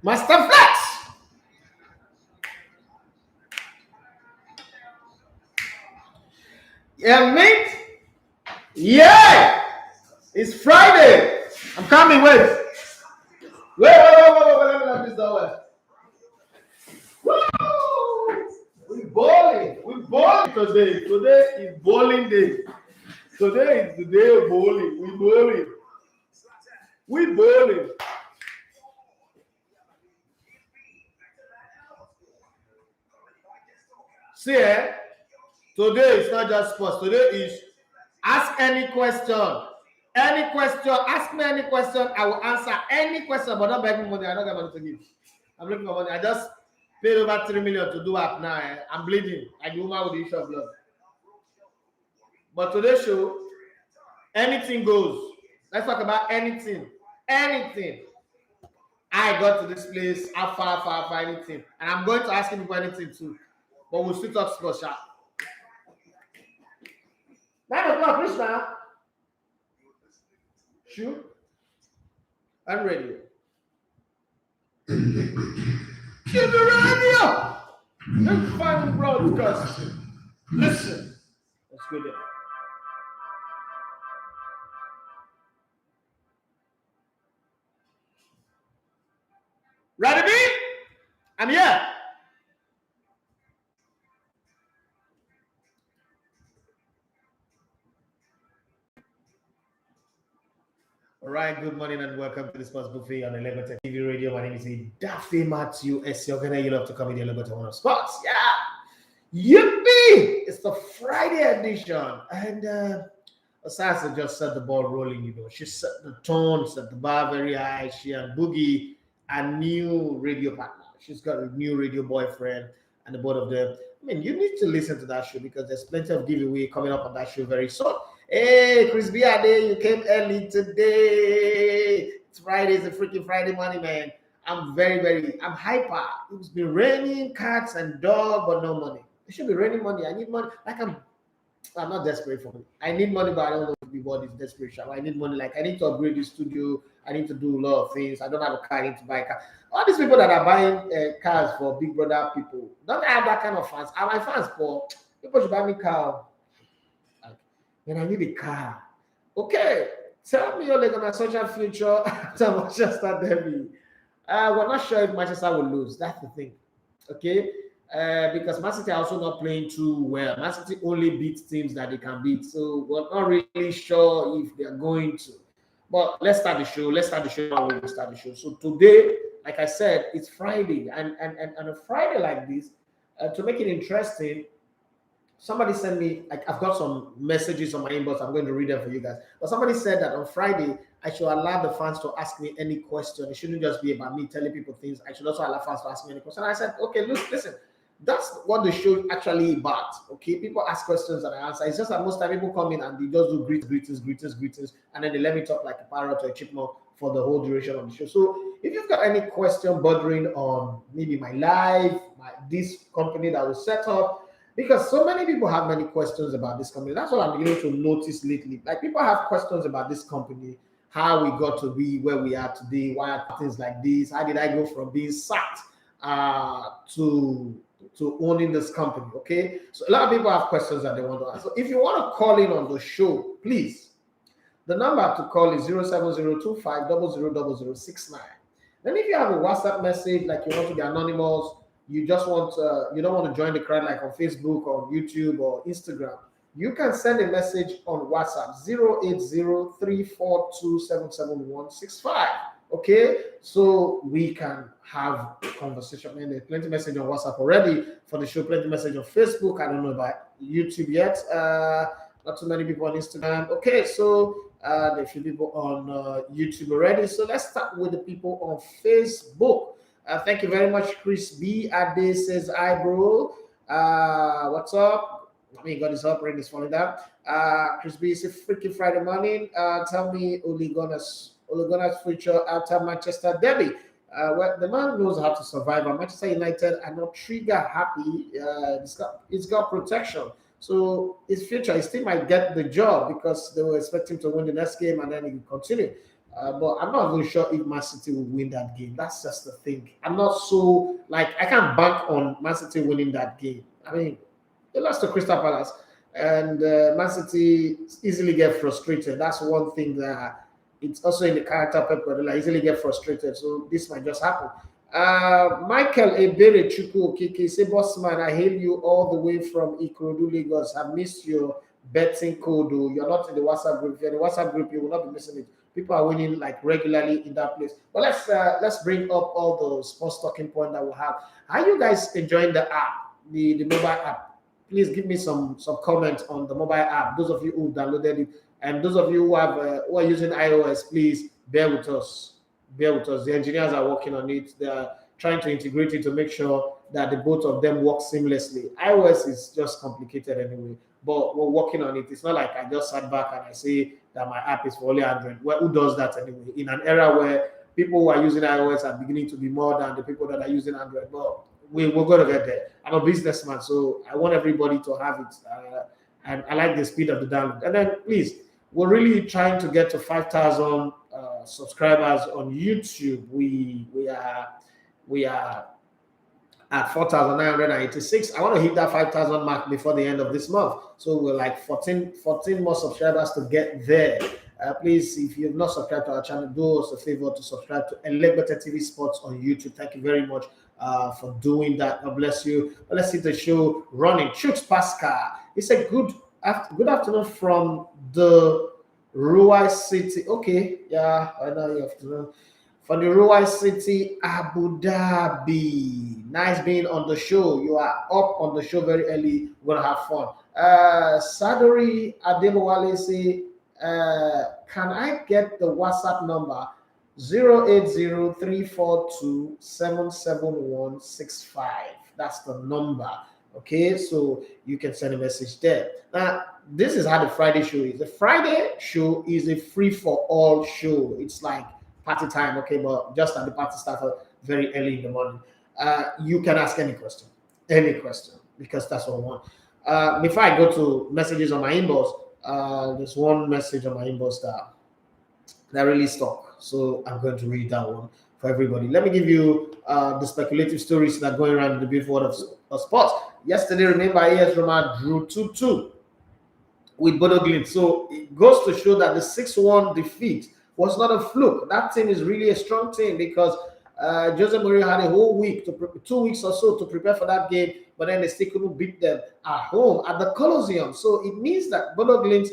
Master Flex. Yeah, mate. Yeah. It's Friday. I'm coming. Wait. Wait. Let me knock this door. Woo! We bowling. We bowling today. Today is bowling day. Today is the day of bowling. We bowling. We bowling. See, today is not just sports. Today is ask any question. Any question. Ask me any question. I will answer any question, but not beg me money. I don't get money to give. I'm looking for money. I just paid over 3 million to do app now. I'm bleeding. Like the woman with the issue of blood. But today's show, anything goes. Let's talk about anything. Anything. I got to this place, how far, anything. And I'm going to ask him for anything too. But we'll still talk sports. 9 o'clock, Krishna. Shoot. I'm ready. Give the radio. The final broadcast. Listen. Let's go there. Ready, B? I'm here. All right, good morning and welcome to the Sports Buffet on ELEGBETETV Radio. My name is Daffy Matthew S. You love to come in the ELEGBETE one of sports. Yeah. Yippee! It's the Friday edition. And Osasa just set the ball rolling, you know. She set the tone, set the bar very high. She and Boogie, a new radio partner. She's got a new radio boyfriend and the both of them. I mean, you need to listen to that show because there's plenty of giveaway coming up on that show very soon. Hey, Chris Biade, you came early today. It's Friday, it's a freaking Friday morning, man. I'm I'm hyper. It's been raining, cats and dog, but no money. It should be raining money. I need money. Like I'm not desperate for money. I need money, but I don't know what is desperation. I need money. Like I need to upgrade the studio. I need to do a lot of things. I don't have a car. I need to buy a car. All these people that are buying cars for Big Brother people, don't have that kind of fans. Are my fans poor? People should buy me car. Then I need a car. Okay, tell me you're like on a social future after Manchester Derby. We're not sure if Manchester will lose. That's the thing. Okay, because Man City are also not playing too well. Man City only beats teams that they can beat, so we're not really sure if they're going to. But let's start the show. Let's start the show. How we start the show. So today, like I said, it's Friday, and a Friday like this, to make it interesting, somebody sent me, like, I've got some messages on my inbox. I'm going to read them for you guys. But somebody said that on Friday, I should allow the fans to ask me any question. It shouldn't just be about me telling people things. I should also allow fans to ask me any question. I said, okay, listen, that's what the show actually about. Okay, people ask questions and I answer. It's just that most time people come in and they just do greetings, and then they let me talk like a parrot or a chipmunk for the whole duration of the show. So if you've got any question bordering on maybe my life, this company that was set up, because so many people have many questions about this company. That's what I'm beginning to notice lately. Like people have questions about this company, how we got to be where we are today, why are things like this? How did I go from being sacked to owning this company? Okay, so a lot of people have questions that they want to ask. So if you want to call in on the show, please. The number to call is 07025000069. Then if you have a WhatsApp message, like you want to be anonymous, you just want you don't want to join the crowd like on Facebook or YouTube or Instagram, you can send a message on WhatsApp 08034277165. Okay, so we can have a conversation. And there's plenty of message on WhatsApp already for the show, plenty of message on Facebook. I don't know about YouTube yet. Not too many people on Instagram. Okay, so there are a few people on YouTube already. So let's start with the people on Facebook. Thank you very much, Chris B. Ade says, hi, bro. What's up? I mean, God is up, rain is falling down. Chris B. is a freaking Friday morning. Tell me Ole Gunnar's future after Manchester Derby. Well, the man knows how to survive. And Manchester United are not trigger happy. It's got protection. So his future, he still might get the job because they were expecting to win the next game and then he will continue. But I'm not even sure if Man City will win that game. That's just the thing. I'm not so like I can't bank on Man City winning that game. I mean, they lost to Crystal Palace, and Man City easily get frustrated. That's one thing that it's also in the character of Pep Guardiola. Easily get frustrated, so this might just happen. Michael Ebere Chukwu Okeke say, "Boss man, I hail you all the way from Ikorodu, Lagos. I missed your betting code. Oh. You're not in the WhatsApp group. If you're in the WhatsApp group, you will not be missing it. People are winning like regularly in that place. But let's bring up all the sports talking point that we have. Are you guys enjoying the app, the mobile app? Please give me some comments on the mobile app. Those of you who downloaded it, and those of you who are using iOS, please bear with us. Bear with us. The engineers are working on it. They are trying to integrate it to make sure that the both of them work seamlessly. iOS is just complicated anyway, but we're working on it. It's not like I just sat back and I say that my app is for only Android. Well, who does that anyway? In an era where people who are using iOS are beginning to be more than the people that are using Android. But we're going to get there. I'm a businessman, so I want everybody to have it. And I like the speed of the download. And then, please, we're really trying to get to 5,000 subscribers on YouTube. We are at 4,986. I want to hit that 5,000 mark before the end of this month. So we're like 14 more subscribers to get there. Please, if you've not subscribed to our channel, do us a favor to subscribe to Elegbete TV Sports on YouTube. Thank you very much for doing that. God bless you. But let's see the show running. Chooks Pascal. He said, good afternoon from the Ruwai City. Okay, yeah, I know you have to know. From the Ruwai City, Abu Dhabi. Nice being on the show. You are up on the show very early. We're going to have fun. Sadori Ademowale say, can I get the WhatsApp number 08034277165? That's the number. Okay, so you can send a message there. Now, this is how the Friday show is. The Friday show is a free-for-all show. It's like party time, okay, but just at the party started very early in the morning. You can ask any question, because that's what I want. Before I go to messages on my inbox, there's one message on my inbox that really stuck. So I'm going to read that one for everybody. Let me give you the speculative stories that are going around in the beautiful world of sports. Yesterday, remember, AS Roma drew 2-2 with Bodo Glimt. So it goes to show that the 6-1 defeat was not a fluke. That team is really a strong team because Jose Mourinho had a whole week, 2 weeks or so to prepare for that game, but then they still couldn't beat them at home at the Colosseum. So it means that Bodo Glimt,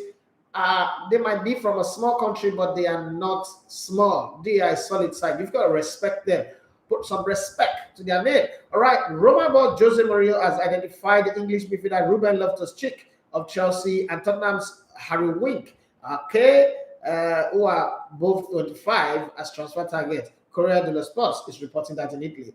they might be from a small country, but they are not small. They are a solid side. You've got to respect them. Put some respect to their name. All right, Roma boss Jose Mourinho has identified the English midfielder Ruben Loftus-Cheek of Chelsea and Tottenham's Harry Winks, okay, who are both 25 as transfer targets. Corriere dello Sport is reporting that in Italy.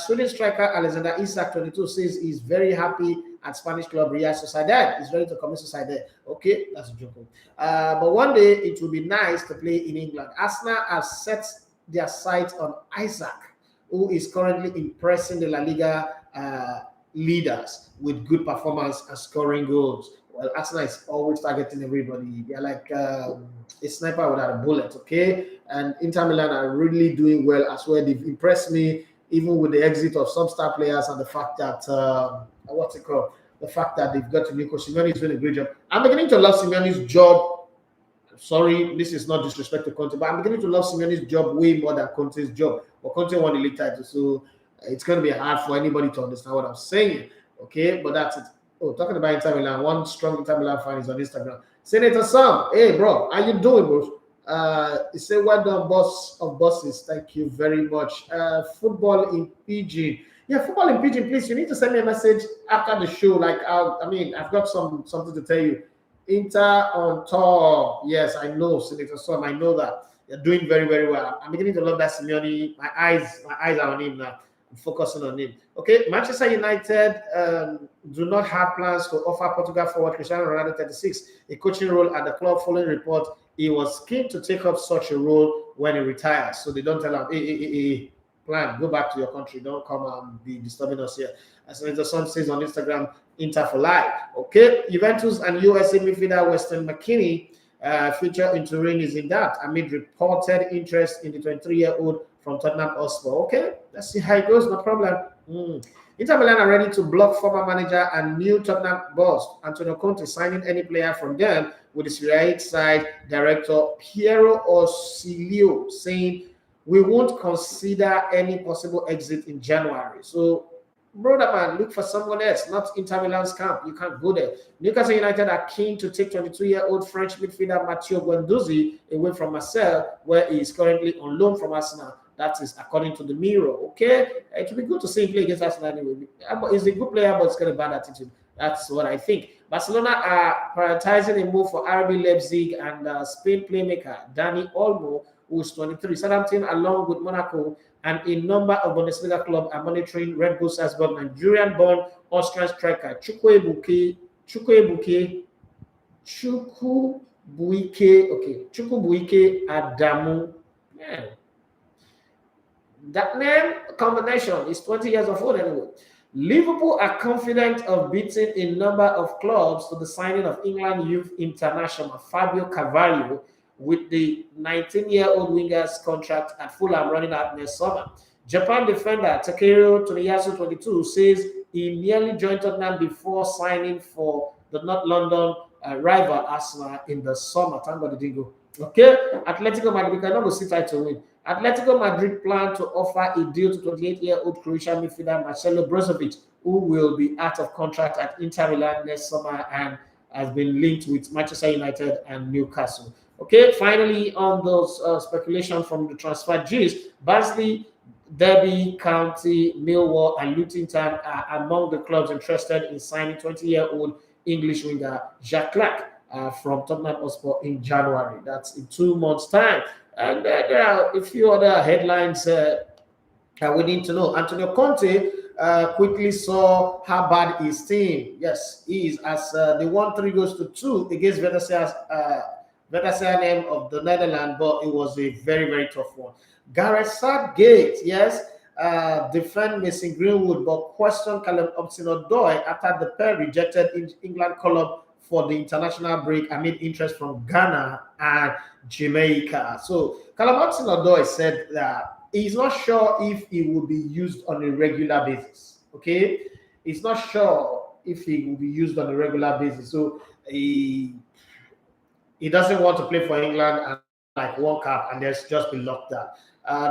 Swedish striker Alexander Isak, 22, says he's very happy at Spanish club Real Sociedad. He's ready to commit suicide there. Okay, that's a joke. But one day it will be nice to play in England. Arsenal has set their sights on Isak, who is currently impressing the La Liga leaders with good performance and scoring goals. Well, Arsenal is always targeting everybody. They're like a sniper without a bullet, okay? And Inter Milan are really doing well as well. They've impressed me, even with the exit of some star players and the fact that, the fact that they've got to Nico Simeone is doing a great job. I'm beginning to love Simeone's job. Sorry, this is not disrespect to Conte, but I'm beginning to love Simeone's job way more than Conte's job. But Conte won the league title, so it's going to be hard for anybody to understand what I'm saying, okay? But that's it. Oh, talking about Inter Milan, one strong Inter Milan fan is on Instagram. Senator Sam, hey bro, how you doing, bro? He said, well done, boss of bosses. Thank you very much. Football in Pidgin. Yeah, football in Pidgin, please. You need to send me a message after the show. Like, I've got something to tell you. Inter on tour. Yes, I know, Senator Sam. I know that. You're doing very, very well. I'm beginning to love that Simeone. My eyes are on him now. I'm focusing on him. Okay, Manchester United do not have plans to offer Portugal forward Cristiano Ronaldo, 36, a coaching role at the club. Following report, he was keen to take up such a role when he retires. So they don't tell him, hey, plan, go back to your country. Don't come and be disturbing us here. As the son says on Instagram, Inter for life. Okay, Juventus and USA midfielder Weston McKennie future in Turin is in that amid reported interest in the 23-year-old from Tottenham Hotspur. Okay, let's see how it goes. No problem. Inter Milan are ready to block former manager and new Tottenham boss Antonio Conte signing any player from them, with the Serie A side director Piero Ausilio saying, "We won't consider any possible exit in January." So, brother man, look for someone else, not Inter Milan's camp. You can't go there. Newcastle United are keen to take 22-year-old French midfielder Matteo Guendouzi away from Marseille, where he is currently on loan from Arsenal. That is according to the Mirror. Okay, it will be good to see him play against Arsenal anyway. He's a good player, but it's got a bad attitude. That's what I think. Barcelona are prioritizing a move for RB Leipzig and Spain playmaker Dani Olmo, who is 23. Southampton, along with Monaco and a number of Bundesliga clubs, are monitoring Red Bull Salzburg Nigerian-born Austrian striker Chukwubuike Adamu. Yeah. That name combination is 20 years of old anyway. Liverpool are confident of beating a number of clubs to the signing of England youth international Fabio Carvalho, with the 19-year-old winger's contract at Fulham running out next summer. Japan defender Takeru Tomiyasu, 22, says he nearly joined Tottenham before signing for the North London rival Arsenal in the summer. Thank God it didn't go. Okay, Atletico Madrid, we cannot go sit tight to win. Atletico Madrid plan to offer a deal to 28-year-old Croatian midfielder Marcelo Brozovic, who will be out of contract at Inter Milan next summer and has been linked with Manchester United and Newcastle. Okay, finally, on those speculation from the transfer gist, Barnsley, Derby County, Millwall, and Luton Town are among the clubs interested in signing 20-year-old English winger Jacques Clark from Tottenham Hotspur in January. That's in 2 months' time. And there are a few other headlines we need to know. Antonio Conte quickly saw how bad his team, yes, is, as they won 3-2 against Vitesse of the Netherlands, but it was a very, very tough one. Gareth Southgate, yes, defend Mason Greenwood, but question Callum Hudson-Odoi after the pair rejected England call-up for the international break amid interest from Ghana and Jamaica. So Callum Hudson-Odoi said that he's not sure if he will be used on a regular basis. Okay, he's not sure if he will be used on a regular basis. So he doesn't want to play for England and like World Cup and there's just be locked down.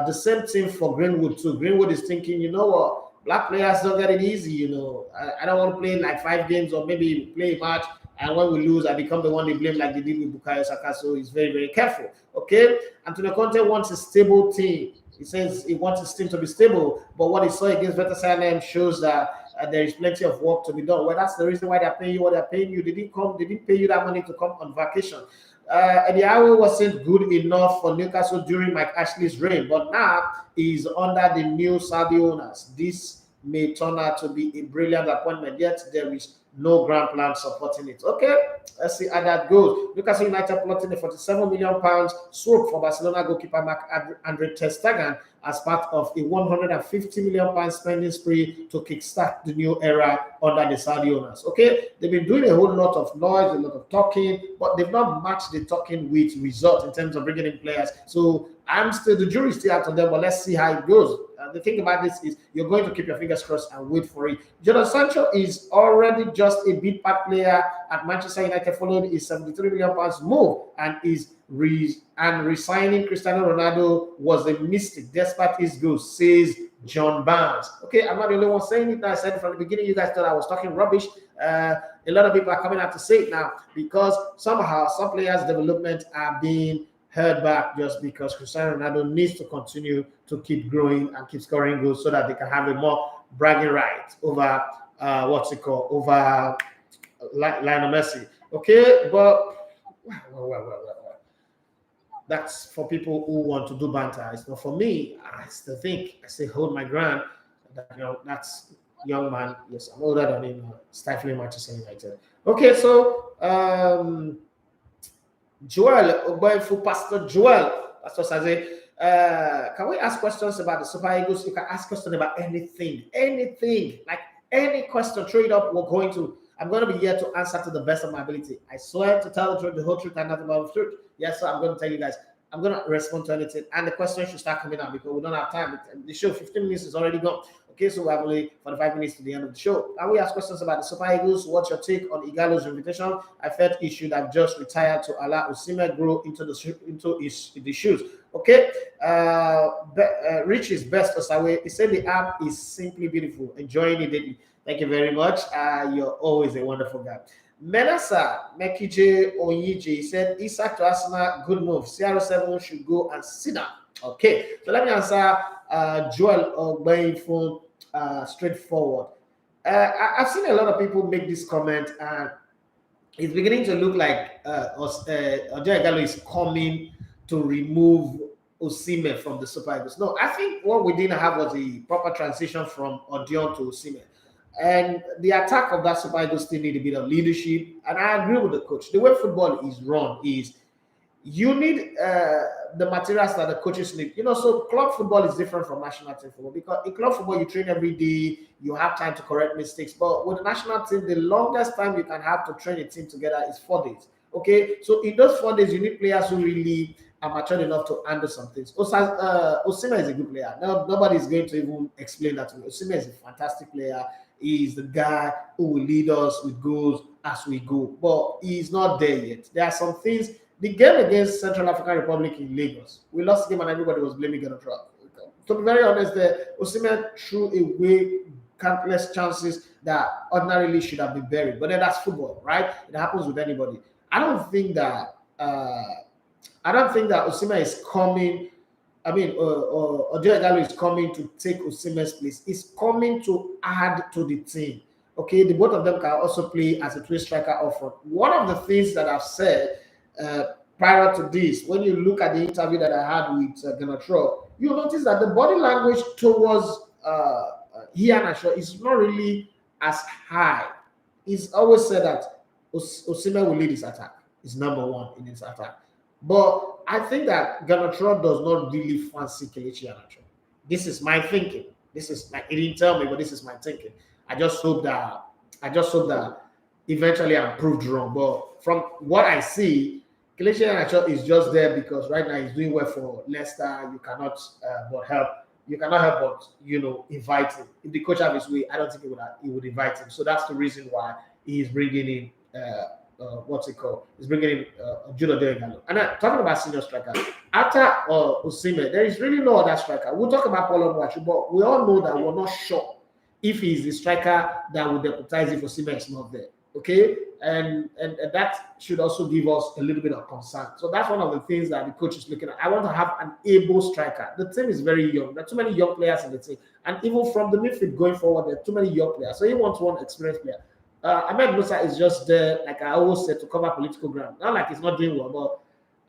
The same thing for Greenwood too. Greenwood is thinking, you know what, black players don't get it easy. You know, I don't want to play like 5 games or maybe play a match, and when we lose, I become the one they blame like they did with Bukayo Saka. So he's very, very careful. Okay, Antonio Conte wants a stable team. He says he wants his team to be stable, but what he saw against Vitesse shows that there is plenty of work to be done. Well, that's the reason why they're paying you what they're paying you. They didn't pay you that money to come on vacation. The hour wasn't good enough for Newcastle during Mike Ashley's reign, but now he's under the new Saudi owners. This may turn out to be a brilliant appointment, yet there is no grand plan supporting it. Okay, let's see how that goes. Newcastle United plotting a £47 million swap for Barcelona goalkeeper Marc-Andre ter Stegen as part of a £150 million spending spree to kickstart the new era under the Saudi owners. Okay, they've been doing a whole lot of noise, a lot of talking, but they've not matched the talking with results in terms of bringing in players. So the jury's still out on them, but let's see how it goes. The thing about this is you're going to keep your fingers crossed and wait for it. Jadon Sancho is already just a big part player at Manchester United following his £73 million move, and resigning Cristiano Ronaldo was a mistake despite his goals, says John Barnes. Okay, I'm not the only one saying it. I said it from the beginning, you guys thought I was talking rubbish. A lot of people are coming out to say it now because somehow some players' development are being held back just because Cristiano Ronaldo needs to continue to keep growing and keep scoring goals so that they can have a more bragging right over over Lionel Messi. Okay, but well. That's for people who want to do banter. It's not for me. I still think, I say hold my ground. That, that's young man. Yes, I'm older than him. Stifling Manchester United. Okay, so Joel, Pastor Joel, Pastor Saze, can we ask questions about the Super Eagles? You can ask questions about anything, like any question, throw it up. We're going to. I'm going to be here to answer to the best of my ability. I swear to tell the truth, the whole truth, and nothing but the truth. Yes, so I'm going to tell you guys. I'm going to respond to anything. And the questions should start coming out because we don't have time. The show, 15 minutes is already gone. Okay, so we have only 45 minutes to the end of the show. And we ask questions about the Super Eagles. What's your take on Ighalo's invitation? I felt he should have just retired to allow Osimhen grow into the shoes. Okay, Rich is best Osawe. He said the app is simply beautiful. Enjoying it daily. Thank you very much. You're always a wonderful guy. Menasa Mekije Onyiji said Isak to Arsenal, good move. CR7 should go and sit down. Okay, so let me answer Joel Ogbain from straightforward. I've seen a lot of people make this comment, and it's beginning to look like Ojo Ighalo is coming to remove Osimhen from the Super Eagles. No, I think what we didn't have was a proper transition from Odion to Osimhen. And the attack of that Super Eagles still need a bit of leadership. And I agree with the coach. The way football is run is you need the materials that the coaches need. So club football is different from national team football because in club football, you train every day, you have time to correct mistakes. But with the national team, the longest time you can have to train a team together is 4 days. Okay, so in those 4 days, you need players who really are mature enough to handle some things. Osimhen is a good player. Nobody is going to even explain that to me. Osimhen is a fantastic player. He is the guy who will lead us with goals as we go. But he's not there yet. There are some things. The game against Central African Republic in Lagos, we lost the game and everybody was blaming Ghana. To be very honest, Osimhen threw away countless chances that ordinarily should have been buried. But then that's football, right? It happens with anybody. I don't think that Osimhen is coming. Ojo Ighalo is coming to take Osimhen's place. He's coming to add to the team. Okay, the both of them can also play as a twin striker up front. One of the things that I've said prior to this, when you look at the interview that I had with Gnatro, you notice that the body language towards Iheanacho is not really as high. He's always said that Osimhen will lead his attack. He's number one in his attack. But I think that Gnatro does not really fancy Kelechi Iheanacho. This is my thinking. This is he didn't tell me, but this is my thinking. I just hope that eventually I'm proved wrong. But from what I see, Kelechi Iheanacho is just there because right now he's doing well for Leicester. You cannot help but invite him. If the coach have his way, I don't think he would invite him. So that's the reason why he's bringing in He's bringing in Jude Ighalo. And talking about senior striker, after Osimhen, there is really no other striker. We'll talk about Paulo Mwachu, but we all know that we're not sure if he's the striker that will deputize if Osimhen is not there. Okay, and that should also give us a little bit of concern. So that's one of the things that the coach is looking at. I want to have an able striker. The team is very young. There are too many young players in the team, and even from the midfield going forward, there are too many young players. So he wants one experienced player. Ahmed Musa is just there, like I always said, to cover political ground. Not like he's not doing well, but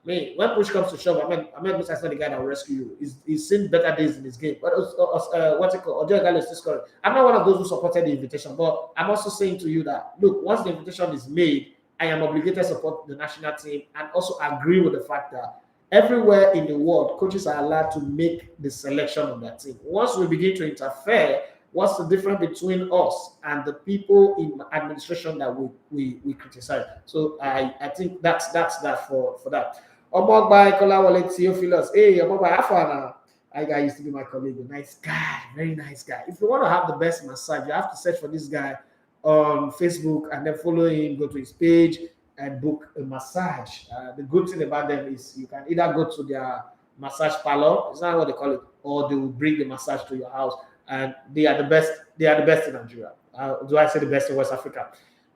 when push comes to shove, Ahmed Musa is not the guy that will rescue you. He's seen better days in his game. But Ojo Ighalo is still scoring. I'm not one of those who supported the invitation, but I'm also saying to you that, look, once the invitation is made, I am obligated to support the national team and also agree with the fact that everywhere in the world, coaches are allowed to make the selection of their team. Once we begin to interfere, what's the difference between us and the people in administration that we criticize? So I think that's that for that. Omogba Kolawole Theophilus. Hey, Omogba Afana. I guy used to be my colleague. Nice guy, very nice guy. If you want to have the best massage, you have to search for this guy on Facebook and then follow him, go to his page and book a massage. The good thing about them is you can either go to their massage parlor, it's not what they call it, or they will bring the massage to your house. And they are the best. They are the best in Nigeria. Do I say the best in West Africa?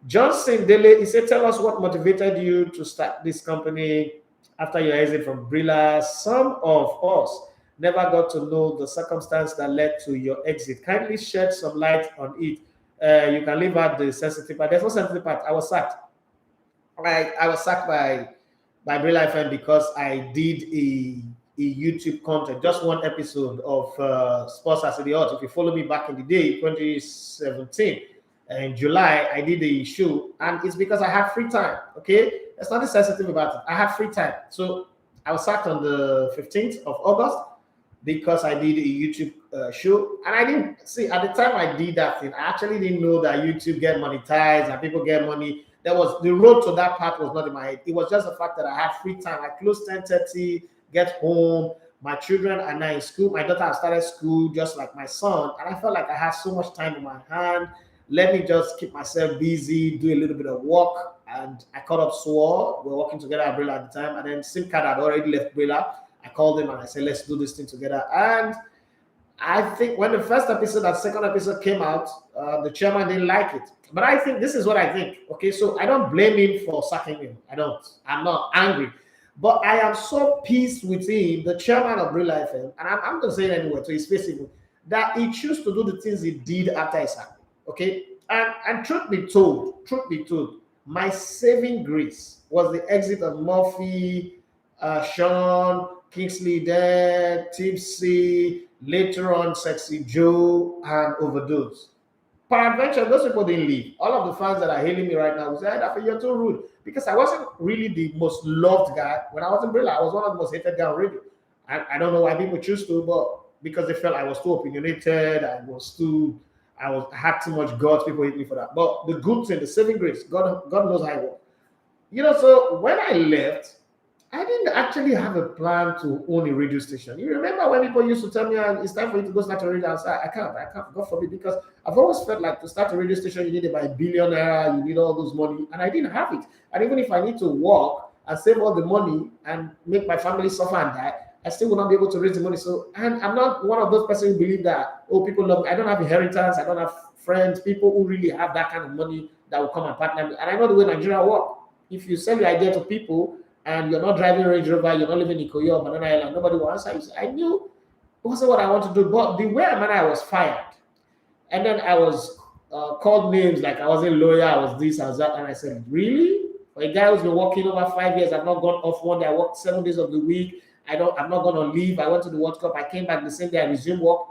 Johnson Dele, he said, tell us what motivated you to start this company after your exit from Brilla. Some of us never got to know the circumstance that led to your exit. Kindly shed some light on it. You can leave out the sensitive part. There's no sensitive part. I was sacked. I was sacked by Brilla FM because I did a YouTube content, just one episode of Sports as the Odds. If you follow me back in the day, 2017, in July, I did a show, and it's because I have free time. Okay, there's nothing sensitive about it. I have free time, so I was sacked on the 15th of August. because I did a YouTube show. And I didn't see at the time I did that thing, I actually didn't know that YouTube get monetized and people get money. There was the road to that part was not in my head. It was just the fact that I had free time. I closed 10:30, get home. My children are now in school. My daughter has started school just like my son. And I felt like I had so much time in my hand. Let me just keep myself busy, do a little bit of work. And I called up Swore. We were working together at Brilla at the time. And then SIM card had already left Brilla. I called him and I said, let's do this thing together. And I think when the first episode and second episode came out, the chairman didn't like it. But I think this is what I think. Okay, so I don't blame him for sacking him. I don't. I'm not angry. But I am so pleased with him, the chairman of Real FM, and I'm going to say it anyway to his face, that he chose to do the things he did after Isak. Okay, and truth be told, my saving grace was the exit of Murphy, Sean, Kingsley, then Tipsy, later on Sexy Joe, and Overdose. Peradventure, those people didn't leave. All of the fans that are hailing me right now will say, hey, you're too rude. Because I wasn't really the most loved guy. When I was in Brilla, I was one of the most hated guys on radio. I don't know why people choose to, but because they felt I was too opinionated, I had too much guts, people hate me for that. But the good thing, the saving grace, God knows how I was. So when I left, I didn't actually have a plan to own a radio station. You remember when people used to tell me, it's time for you to go start a radio? I said, I can't, God forbid, because I've always felt like to start a radio station, you need to buy $1 billion, you need all those money, and I didn't have it. And even if I need to work and save all the money and make my family suffer and die, I still will not be able to raise the money. So, and I'm not one of those persons who believe that, people love me. I don't have inheritance, I don't have friends, people who really have that kind of money that will come and partner me. And I know the way Nigeria works. If you sell your idea to people, and you're not driving Range Rover, you're not living in Ikoyi or Banana Island, nobody will answer you. I knew it wasn't what I want to do, but the way I was fired. And then I was called names like I wasn't a lawyer, I was this, I was that. And I said, really? For a guy who's been working over 5 years, I've not gone off one day, I worked 7 days of the week. I'm not going to leave. I went to the World Cup. I came back the same day. I resumed work.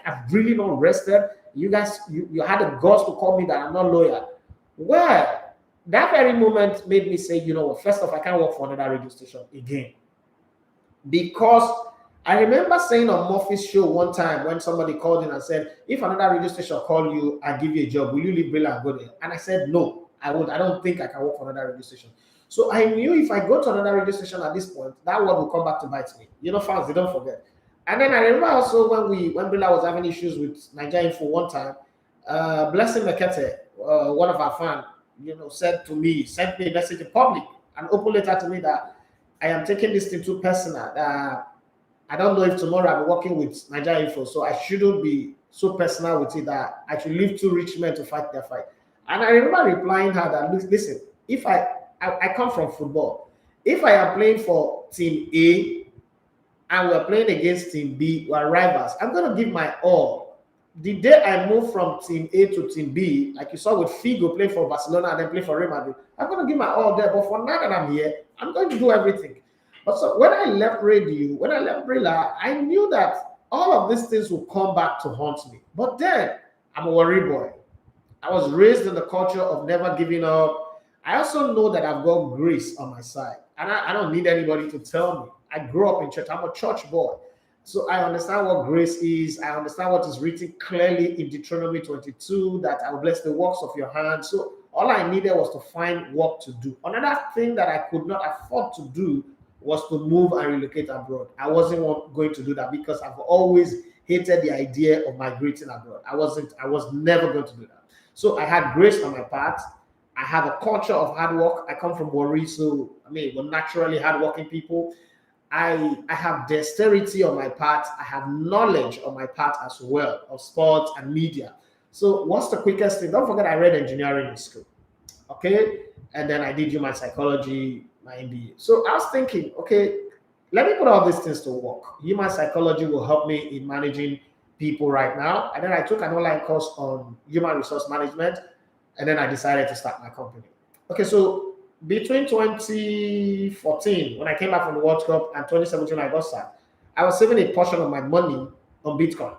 I've really not rested. You guys, you had the guts to call me that I'm not a lawyer. Well, that very moment made me say, first off, I can't work for another radio station again. Because I remember saying on Murphy's show one time when somebody called in and said, if another radio station call you and give you a job, will you leave Brilla and go there? And I said, no, I won't. I don't think I can work for another radio station. So I knew if I go to another radio station at this point, that word will come back to bite me. Fans, they don't forget. And then I remember also when Brilla was having issues with Nigeria Info one time, Weston McKennie, one of our fans, sent me a message in public, an open letter to me that I am taking this thing too personal. I don't know if tomorrow I'll be working with Nigeria Info, so I shouldn't be so personal with it that I should leave two rich men to fight their fight. And I remember replying her that, listen, if I come from football, if I am playing for Team A and we're playing against Team B, we're rivals, I'm going to give my all. The day I move from Team A to Team B, like you saw with Figo playing for Barcelona and then play for Real Madrid, I'm going to give my all there. But for now that I'm here, I'm going to do everything. But so when I left radio, when I left Brilla, I knew that all of these things will come back to haunt me. But then I'm a worry boy. I was raised in the culture of never giving up. I also know that I've got grace on my side. And I don't need anybody to tell me. I grew up in church. I'm a church boy. So I understand what grace is. I understand what is written clearly in Deuteronomy 22, that I will bless the works of your hands. So all I needed was to find work to do. Another thing that I could not afford to do was to move and relocate abroad. I wasn't going to do that because I've always hated the idea of migrating abroad. I was never going to do that. So I had grace on my part. I have a culture of hard work. I come from Warri, so we're naturally hardworking people. I have dexterity on my part. I have knowledge on my part as well of sports and media. So what's the quickest thing? Don't forget I read engineering in school. Okay? And then I did human psychology, my MBA. So I was thinking, okay, let me put all these things to work. Human psychology will help me in managing people right now. And then I took an online course on human resource management. And then I decided to start my company. Okay, so between 2014, when I came back from the World Cup, and 2017, I got sacked, I was saving a portion of my money on Bitcoin,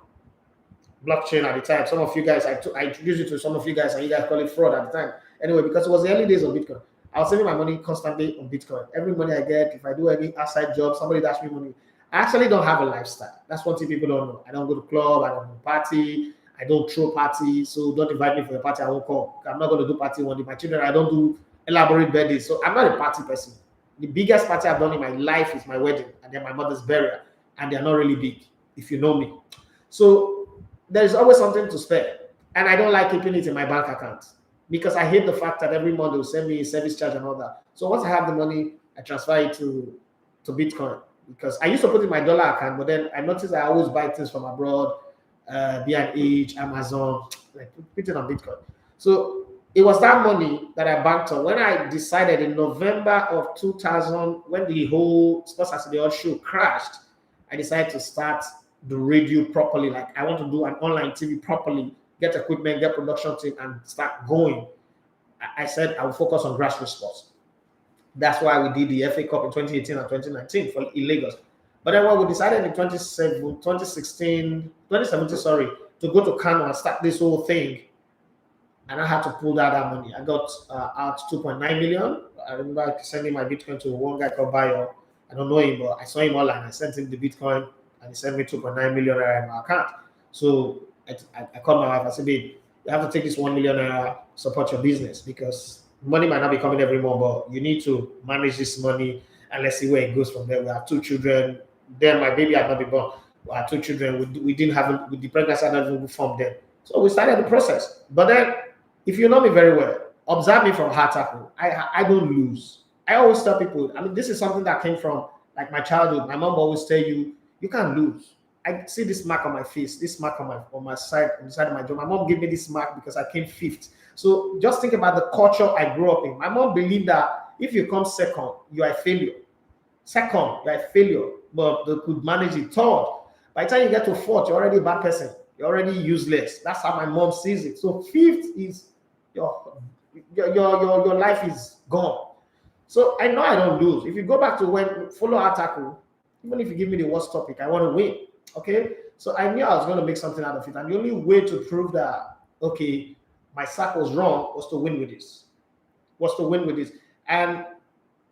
blockchain at the time. Some of you guys, I introduced it to some of you guys, and you guys call it fraud at the time. Anyway, because it was the early days of Bitcoin, I was saving my money constantly on Bitcoin. Every money I get, if I do any outside job, somebody dashes me money. I actually don't have a lifestyle. That's one thing people don't know. I don't go to club. I don't party. I don't throw parties. So don't invite me for a party. I won't come. I'm not going to do party one day. My children, I don't do elaborate birthdays. So I'm not a party person. The biggest party I've done in my life is my wedding and then my mother's burial. And they're not really big, if you know me. So there's always something to spare. And I don't like keeping it in my bank account because I hate the fact that every month they will send me a service charge and all that. So once I have the money, I transfer it to Bitcoin because I used to put it in my dollar account, but then I noticed I always buy things from abroad, B&H, Amazon, like put it on Bitcoin. So it was that money that I banked on when I decided in November of 2000, when the whole Sports Saturday show crashed, I decided to start the radio properly. Like I want to do an online TV properly, get equipment, get production team, and start going. I said I will focus on grassroots sports. That's why we did the FA Cup in 2018 and 2019 for Lagos. But then when we decided in 2017, to go to Kano and start this whole thing, and I had to pull that money. I got out 2.9 million. I remember sending my Bitcoin to one guy called Bayo. I don't know him, but I saw him online. I sent him the Bitcoin, and he sent me 2.9 million in my account. So I called my wife. I said, babe, you have to take this 1 million support your business because money might not be coming every month, but you need to manage this money and let's see where it goes from there. We have 2 children. Then my baby had not been born. We had 2 children. We didn't have with the pregnancy had not even formed then. So we started the process. But then, if you know me very well, observe me from hard tackle. I don't lose. I always tell people, I mean, this is something that came from like my childhood. My mom always tell you, you can't lose. I see this mark on my face, this mark on my side, on the side of my jaw. My mom gave me this mark because I came 5th. So just think about the culture I grew up in. My mom believed that if you come second, you are a failure. Second, you are a failure, but they could manage it. Third, by the time you get to 4th, you're already a bad person. You're already useless. That's how my mom sees it. So 5th is your life is gone. So I know I don't lose. If you go back to when follow our tackle, even if you give me the worst topic, I want to win. Okay, so I knew I was going to make something out of it, and the only way to prove that okay, my sack was wrong was to win with this. And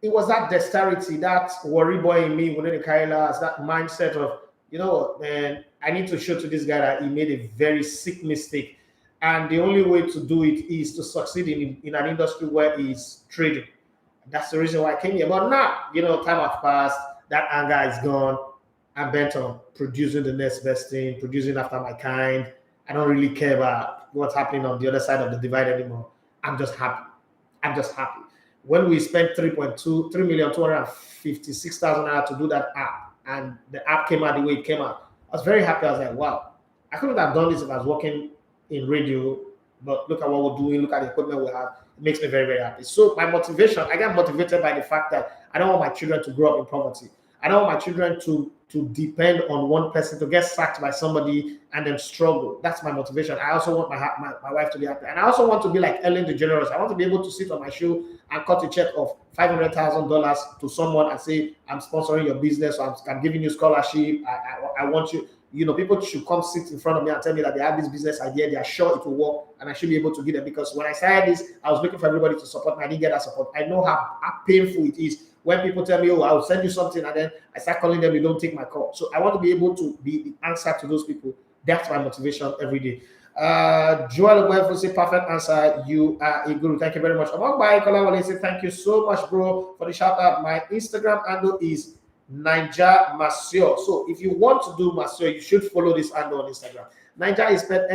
it was that dexterity, that worry boy in me, within the Kailas, that mindset of, you know what, man, I need to show to this guy that he made a very sick mistake. And the only way to do it is to succeed in an industry where he's trading. That's the reason why I came here. But now, time has passed, that anger is gone. I'm bent on producing the next best thing, producing after my kind. I don't really care about what's happening on the other side of the divide anymore. I'm just happy. When we spent 3,256,000 to do that app, and the app came out the way it came out, I was very happy. I was like, wow, I couldn't have done this if I was working in radio, but look at what we're doing, look at the equipment we have. It makes me very, very happy. So my motivation, I got motivated by the fact that I don't want my children to grow up in poverty. I don't want my children to depend on one person, to get sacked by somebody and then struggle. That's my motivation. I also want my wife to be happy. And I also want to be like Ellen DeGeneres. I want to be able to sit on my show and cut a check of $500,000 to someone and say, I'm sponsoring your business, or I'm giving you scholarship. I want you. People should come sit in front of me and tell me that they have this business idea, they are sure it will work, and I should be able to give them. Because when I started this, I was looking for everybody to support me. I didn't get that support. I know how painful it is when people tell me, oh, I'll send you something, and then I start calling them, you don't take my call. So I want to be able to be the answer to those people. That's my motivation every day. Joel Wefo say, perfect answer. You are a guru. Thank you very much. Among by Kolawale say, thank you so much, bro, for the shout out. My Instagram handle is Naija Maseo. So if you want to do Maseo, you should follow this handle on Instagram. Naija is spelled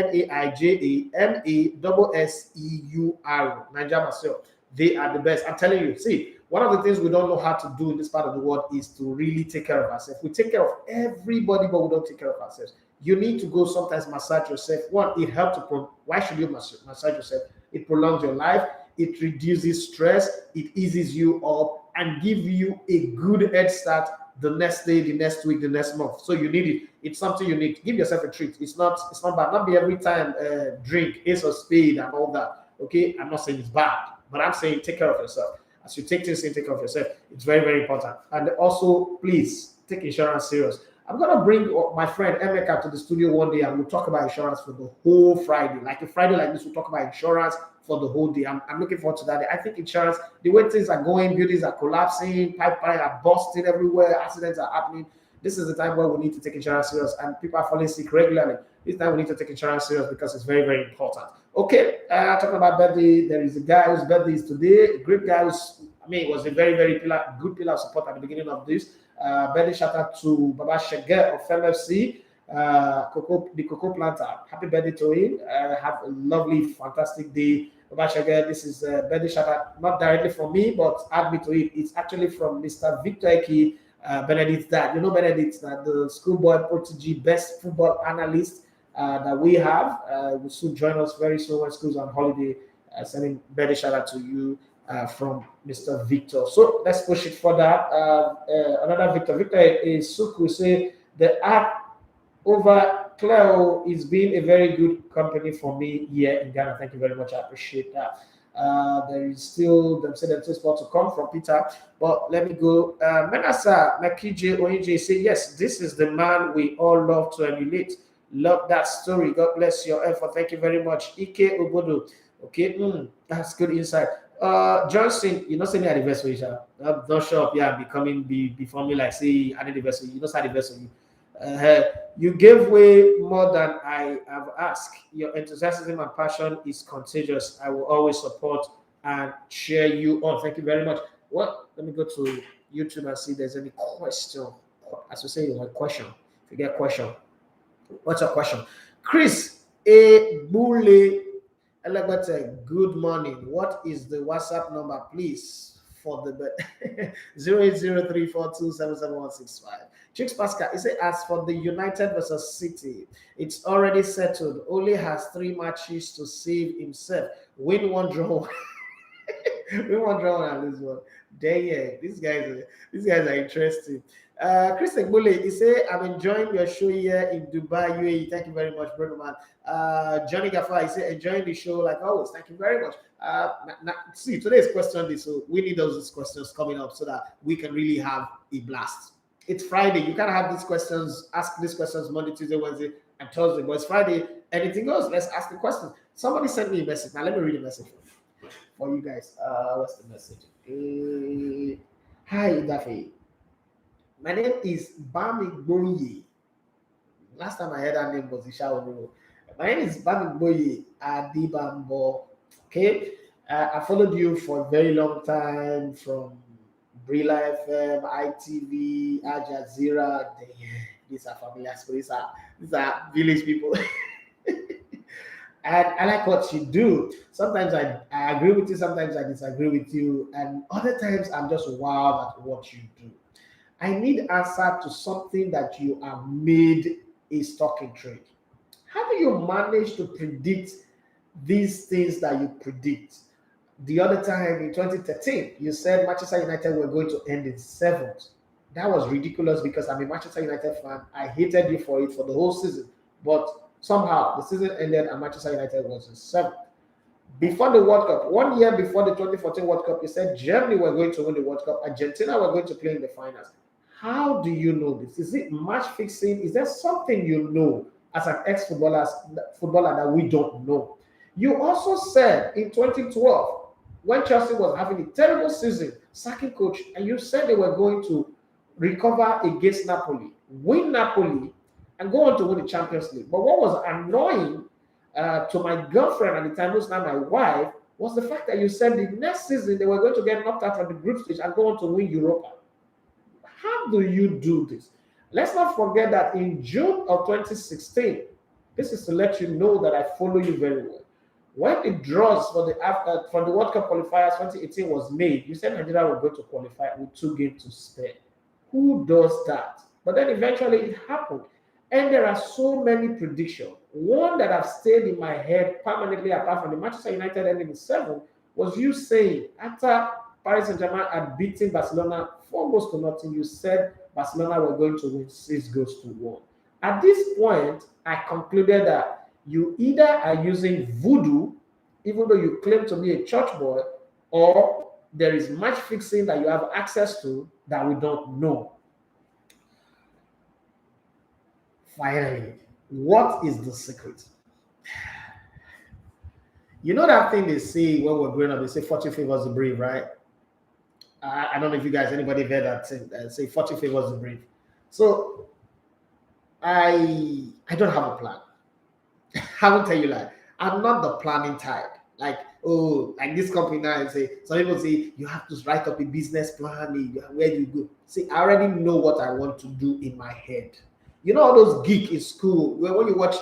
Naija Maseo. They are the best. I'm telling you. See, one of the things we don't know how to do in this part of the world is to really take care of ourselves. We take care of everybody, but we don't take care of ourselves. You need to go sometimes massage yourself. One, it helps to why should you massage yourself? It prolongs your life. It reduces stress. It eases you up and give you a good head start the next day, the next week, the next month. So you need it. It's something you need. Give yourself a treat. It's not bad. Not be every time drink, ace or spade and all that. Okay, I'm not saying it's bad, but I'm saying take care of yourself. As you take things in, take care of yourself. It's very, very important. And also, please take insurance serious. I'm gonna bring my friend Emeka to the studio one day, and we'll talk about insurance for the whole Friday. Like a Friday like this, we'll talk about insurance for the whole day. I'm looking forward to that. I think insurance, the way things are going, buildings are collapsing, pipelines are busting everywhere, accidents are happening. This is the time where we need to take insurance serious, and people are falling sick regularly. This time we need to take insurance serious because it's very, very important. Okay, talking about birthday, there is a guy whose birthday is today. A great guy who's, was a very, very good pillar of support at the beginning of this. Birthday shout out to Baba Shege of MFC, the cocoa planter. Happy birthday to him. Have a lovely, fantastic day. Baba Shege, this is a birthday shout out, not directly from me, but add me to it. It's actually from Mr. Victor Eki, Benedict's dad. You know Benedict, the schoolboy protege, best football analyst that we have. Will soon join us very soon when school's on holiday. Sending birthday shout out to you from Mr. Victor. So let's push it further. Another Victor. Victor is Suku say the app over Cleo is being a very good company for me here in Ghana. Thank you very much. I appreciate that. There is still them say there's more to come from Peter, but let me go. Menasa Makije Oinje say yes, this is the man we all love to emulate. Love that story. God bless your effort. Thank you very much. Ike Obodo. Okay, that's good insight. Johnson, you know, say anniversary, don't show up here and be forming like say anniversary. You know, say anniversary. You gave way more than I have asked. Your enthusiasm and passion is contagious. I will always support and cheer you on. Thank you very much. Well, let me go to YouTube and see if there's any question. As we say, a question. If you get a question, what's your question? Chris A. Bule Elegbete, good morning. What is the WhatsApp number, please, for the 08034277165? Chicks Pascal, he said, as for the United versus City, it's already settled. Only has 3 matches to save himself. Win one, draw one. Win one, draw one, and lose one. Dang it. These guys are interesting. Christian Bule, he said, I'm enjoying your show here in Dubai, UAE. Thank you very much, brother man. Johnny Gaffa, he said, enjoying the show like always. Thank you very much. See, today's question is, so we need those questions coming up so that we can really have a blast. It's Friday. You can't have these questions, ask these questions Monday, Tuesday, Wednesday, and Thursday. But it's Friday. Anything goes. Let's ask the question. Somebody sent me a message. Now let me read the message for you guys. What's the message? Hi, Daffy. My name is Bami Boye. Last time I heard that name was Isha Oniro. My name is Bami Boye Adibambo. Okay. I followed you for a very long time from Brila FM, ITV, Al Jazeera. These are familiar stories. These are village people. And I like what you do. Sometimes I agree with you, sometimes I disagree with you, and other times I'm just wowed at what you do. I need answer to something that you have made a stock in trade. How do you manage to predict these things that you predict? The other time in 2013, you said Manchester United were going to end in 7th. That was ridiculous because I'm a Manchester United fan. I hated you for it for the whole season. But somehow the season ended and Manchester United was in 7th. Before the World Cup, 1 year before the 2014 World Cup, you said Germany were going to win the World Cup. Argentina were going to play in the finals. How do you know this? Is it match fixing? Is there something you know as an ex-footballer that we don't know? You also said in 2012, when Chelsea was having a terrible season, sacking coach, and you said they were going to recover against Napoli, win Napoli, and go on to win the Champions League. But what was annoying to my girlfriend at the time, who's now my wife, was the fact that you said the next season they were going to get knocked out of the group stage and go on to win Europa. How do you do this? Let's not forget that in June of 2016, this is to let you know that I follow you very well. When the draws for the World Cup qualifiers 2018 was made, you said Nigeria were going to qualify with 2 games to spare. Who does that? But then eventually it happened. And there are so many predictions. One that have stayed in my head permanently, apart from the Manchester United ending in 7, was you saying after Paris Saint-Germain had beaten Barcelona 4-0, you said Barcelona were going to win 6-1. At this point, I concluded that you either are using voodoo, even though you claim to be a church boy, or there is match fixing that you have access to that we don't know. Finally, what is the secret? You know that thing they say when we're growing up, they say 40 favors the brave, right? I don't know if you guys, anybody heard that thing, say 40 favors the brave. So I don't have a plan. I won't tell you like I'm not the planning type. Like, oh, like this company now and say some people say you have to write up a business plan, where do you go? See, I already know what I want to do in my head. You know all those geek in school where when you watch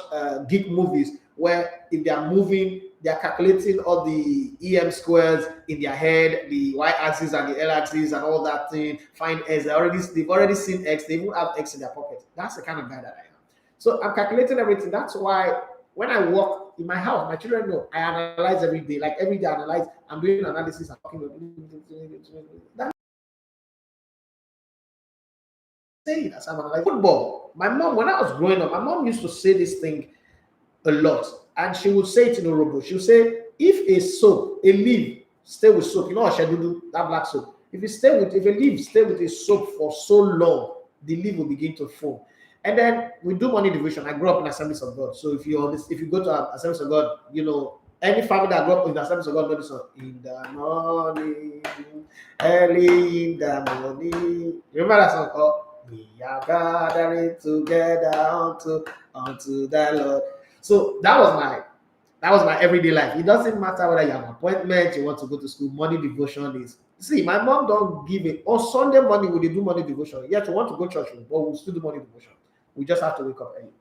geek movies where if they are moving, they are calculating all the EM squares in their head, the y-axis and the l-axis and all that thing, find x. They've already seen x, they even have x in their pocket. That's the kind of guy that I am. So I'm calculating everything. That's why when I walk in my house, my children know I analyze every day. Like every day, I analyze. I'm doing analysis. I'm talking. That's it. As I'm analyzing football. My mom, when I was growing up, my mom used to say this thing a lot, and she would say it in a robo. She would say, "If a soap, a leaf, stay with soap. You know what she do? That black soap. If a leaf stay with a soap for so long, the leaf will begin to foam." And then we do money division. I grew up in Assemblies of God. So if you go to Assemblies of God, you know, any family that grew up in the Assemblies of God know this song. In the morning, early in the morning. Remember that song called We Are Gathering Together unto the Lord. So that was my everyday life. It doesn't matter whether you have an appointment, you want to go to school, money devotion is. See, my mom don't give it. On Sunday morning, we do money devotion. Yet we want to go to church, but we'll still do money devotion. We just have to wake up early.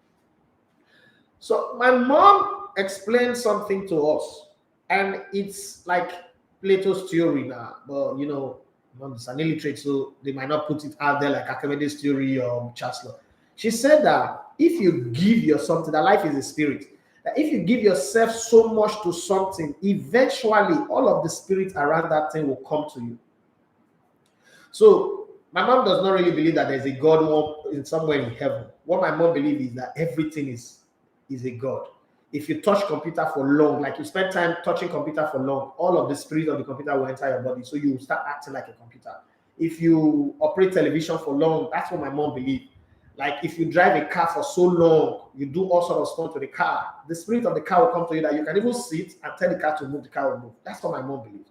So my mom explained something to us, and it's like Plato's theory now. But you know, mom's an illiterate, so they might not put it out there like Archimedes' theory or Chancellor. She said that if you give your something, that life is a spirit. That if you give yourself so much to something, eventually all of the spirit around that thing will come to you. So my mom does not really believe that there's a God in somewhere in heaven. What my mom believes is that everything is a God. If you touch computer for long, like you spend time touching computer for long, all of the spirit of the computer will enter your body. So you will start acting like a computer. If you operate television for long, that's what my mom believes. Like if you drive a car for so long, you do all sorts of stuff to the car, the spirit of the car will come to you that you can even sit and tell the car to move, the car will move. That's what my mom believes.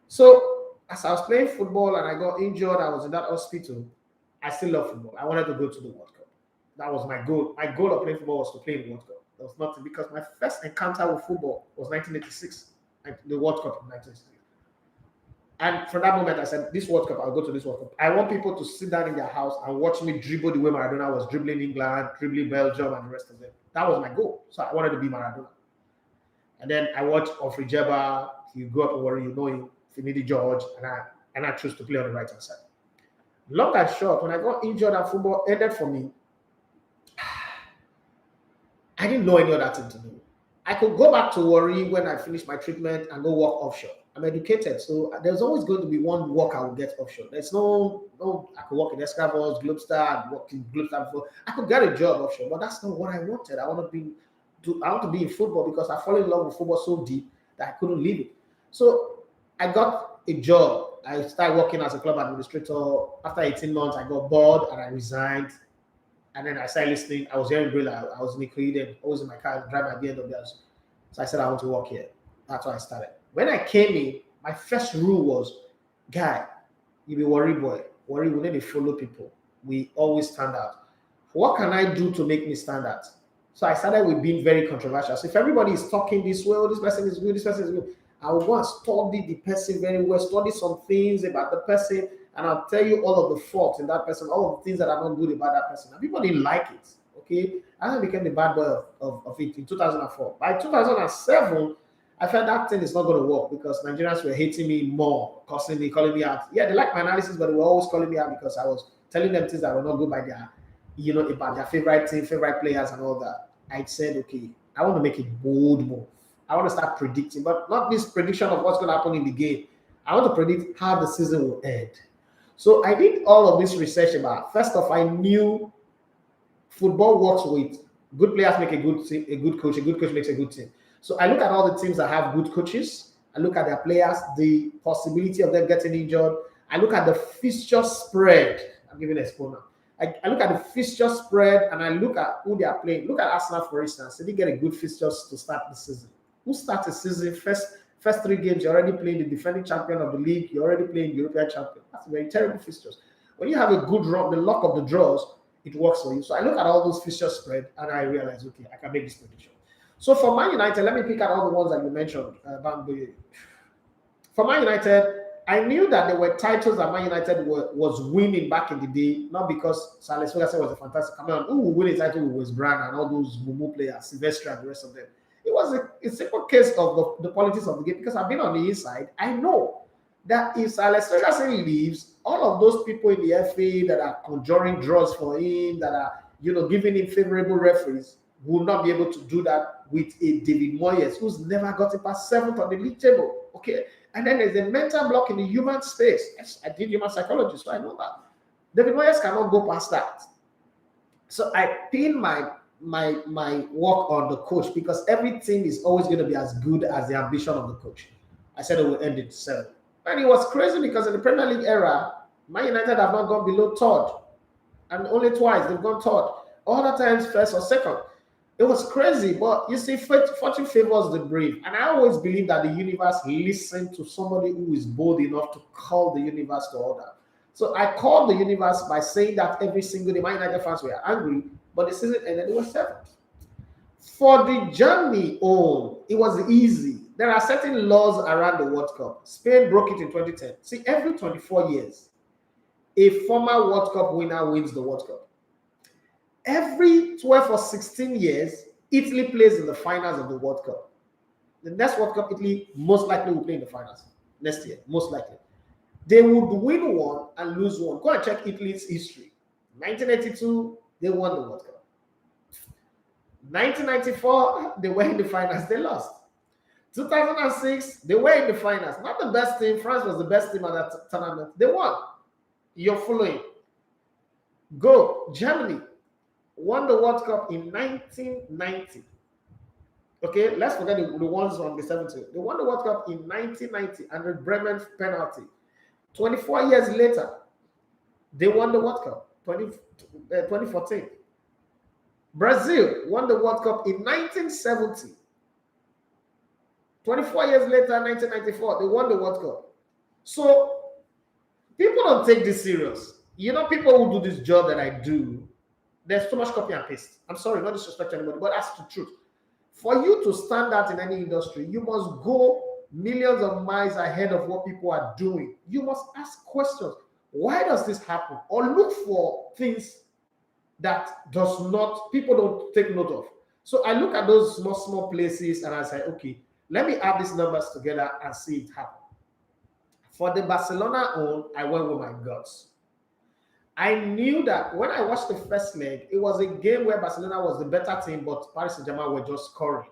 So as I was playing football and I got injured, I was in that hospital. I still love football. I wanted to go to the World Cup. That was my goal. My goal of playing football was to play in the World Cup. There was nothing because my first encounter with football was 1986, the World Cup in 1986. And from that moment, I said, this World Cup, I'll go to this World Cup. I want people to sit down in their house and watch me dribble the way Maradona was dribbling England, dribbling Belgium, and the rest of them. That was my goal. So I wanted to be Maradona. And then I watched Ofri Jeba. You grew up in Warri, you know him, Finidi George, and I chose to play on the right hand side. Long and short, when I got injured and football ended for me, I didn't know any other thing to do. I could go back to Warri when I finished my treatment and go work offshore. I'm educated, so there's always going to be one work I will get offshore. There's no I could work in Escravos, Globestar, work in Globestar before. I could get a job offshore, but that's not what I wanted. I want to be in football because I fell in love with football so deep that I couldn't leave it. So I got a job. I started working as a club administrator. After 18 months, I got bored and I resigned. And then I started listening. I was hearing Brilla. I was in Ikoyi, always in my car, drive my BMW. So I said, I want to work here. That's why I started. When I came in, my first rule was, guy, you be Warri boy. Warri, we need to follow people. We always stand out. What can I do to make me stand out? So I started with being very controversial. So if everybody is talking this way, oh, this person is good, this person is good, I will go and study the person very well, study some things about the person, and I'll tell you all of the faults in that person, all of the things that are not good about that person. And people didn't like it, okay? I became the bad boy of it in 2004. By 2007, I felt that thing is not going to work because Nigerians were hating me more, cursing me, calling me out. Yeah, they liked my analysis, but they were always calling me out because I was telling them things that were not good by their, about their favorite team, favorite players and all that. I said, okay, I want to make a bold move. I want to start predicting, but not this prediction of what's going to happen in the game. I want to predict how the season will end. So I did all of this research about, first off, I knew football works with good players make a good team, a good coach makes a good team. So I look at all the teams that have good coaches. I look at their players, the possibility of them getting injured. I look at the fixture spread. I'm giving an exponent. I look at the fixture spread and I look at who they are playing. Look at Arsenal, for instance. They get a good fixtures to start the season. Who starts the season? First 3 games, you're already playing the defending champion of the league. You're already playing the European champion. That's very terrible fixtures. When you have a good run, the luck of the draws, it works for you. So I look at all those fixture spread and I realize, okay, I can make this prediction. So for Man United, let me pick out all the ones that you mentioned. For Man United, I knew that there were titles that Man United was winning back in the day, not because Sir Alex Ferguson was a fantastic cameraman who would win a title with West Bram and all those Mumu players, Sylvester and the rest of them. It was a simple case of the politics of the game, because I've been on the inside. I know that if Sir Alex Ferguson leaves, all of those people in the FA that are conjuring draws for him, that are giving him favorable referees, will not be able to do that with a David Moyes, who's never gotten past 7th on the league table. Okay. And then there's a mental block in the human space. Yes, I did human psychology, so I know that. David Moyes cannot go past that. So I pin my work on the coach, because every team is always going to be as good as the ambition of the coach. I said it will end in 7. And it was crazy because in the Premier League era, Man United have not gone below 3rd. And only twice they've gone 3rd. Other times 1st or 2nd. It was crazy, but you see, fortune favors the brave. And I always believe that the universe listens to somebody who is bold enough to call the universe to order. So I called the universe by saying that every single day, Man United fans were angry, but the season ended, it was 7th. For the journey home, it was easy. There are certain laws around the World Cup. Spain broke it in 2010. See, every 24 years, a former World Cup winner wins the World Cup. Every 12 or 16 years, Italy plays in the finals of the World Cup. The next World Cup, Italy most likely will play in the finals next year, most likely. They would win one and lose one. Go and check Italy's history. 1982, they won the World Cup. 1994, they were in the finals, they lost. 2006, they were in the finals. Not the best team. France was the best team at that tournament. They won. You're following. Go. Germany won the World Cup in 1990. Okay, let's forget the ones from the 70s. They won the World Cup in 1990 under Bremen's penalty. 24 years later, they won the World Cup, 2014. Brazil won the World Cup in 1970. 24 years later, 1994, they won the World Cup. So people don't take this serious. People who do this job that I do, there's too much copy and paste. I'm sorry, not disrespect anybody, but that's the truth. For you to stand out in any industry, you must go millions of miles ahead of what people are doing. You must ask questions. Why does this happen? Or look for things that people don't take note of. So I look at those small places and I say, okay, let me add these numbers together and see it happen. For the Barcelona own, I went with my guts. I knew that when I watched the first leg, it was a game where Barcelona was the better team, but Paris Saint-Germain were just scoring.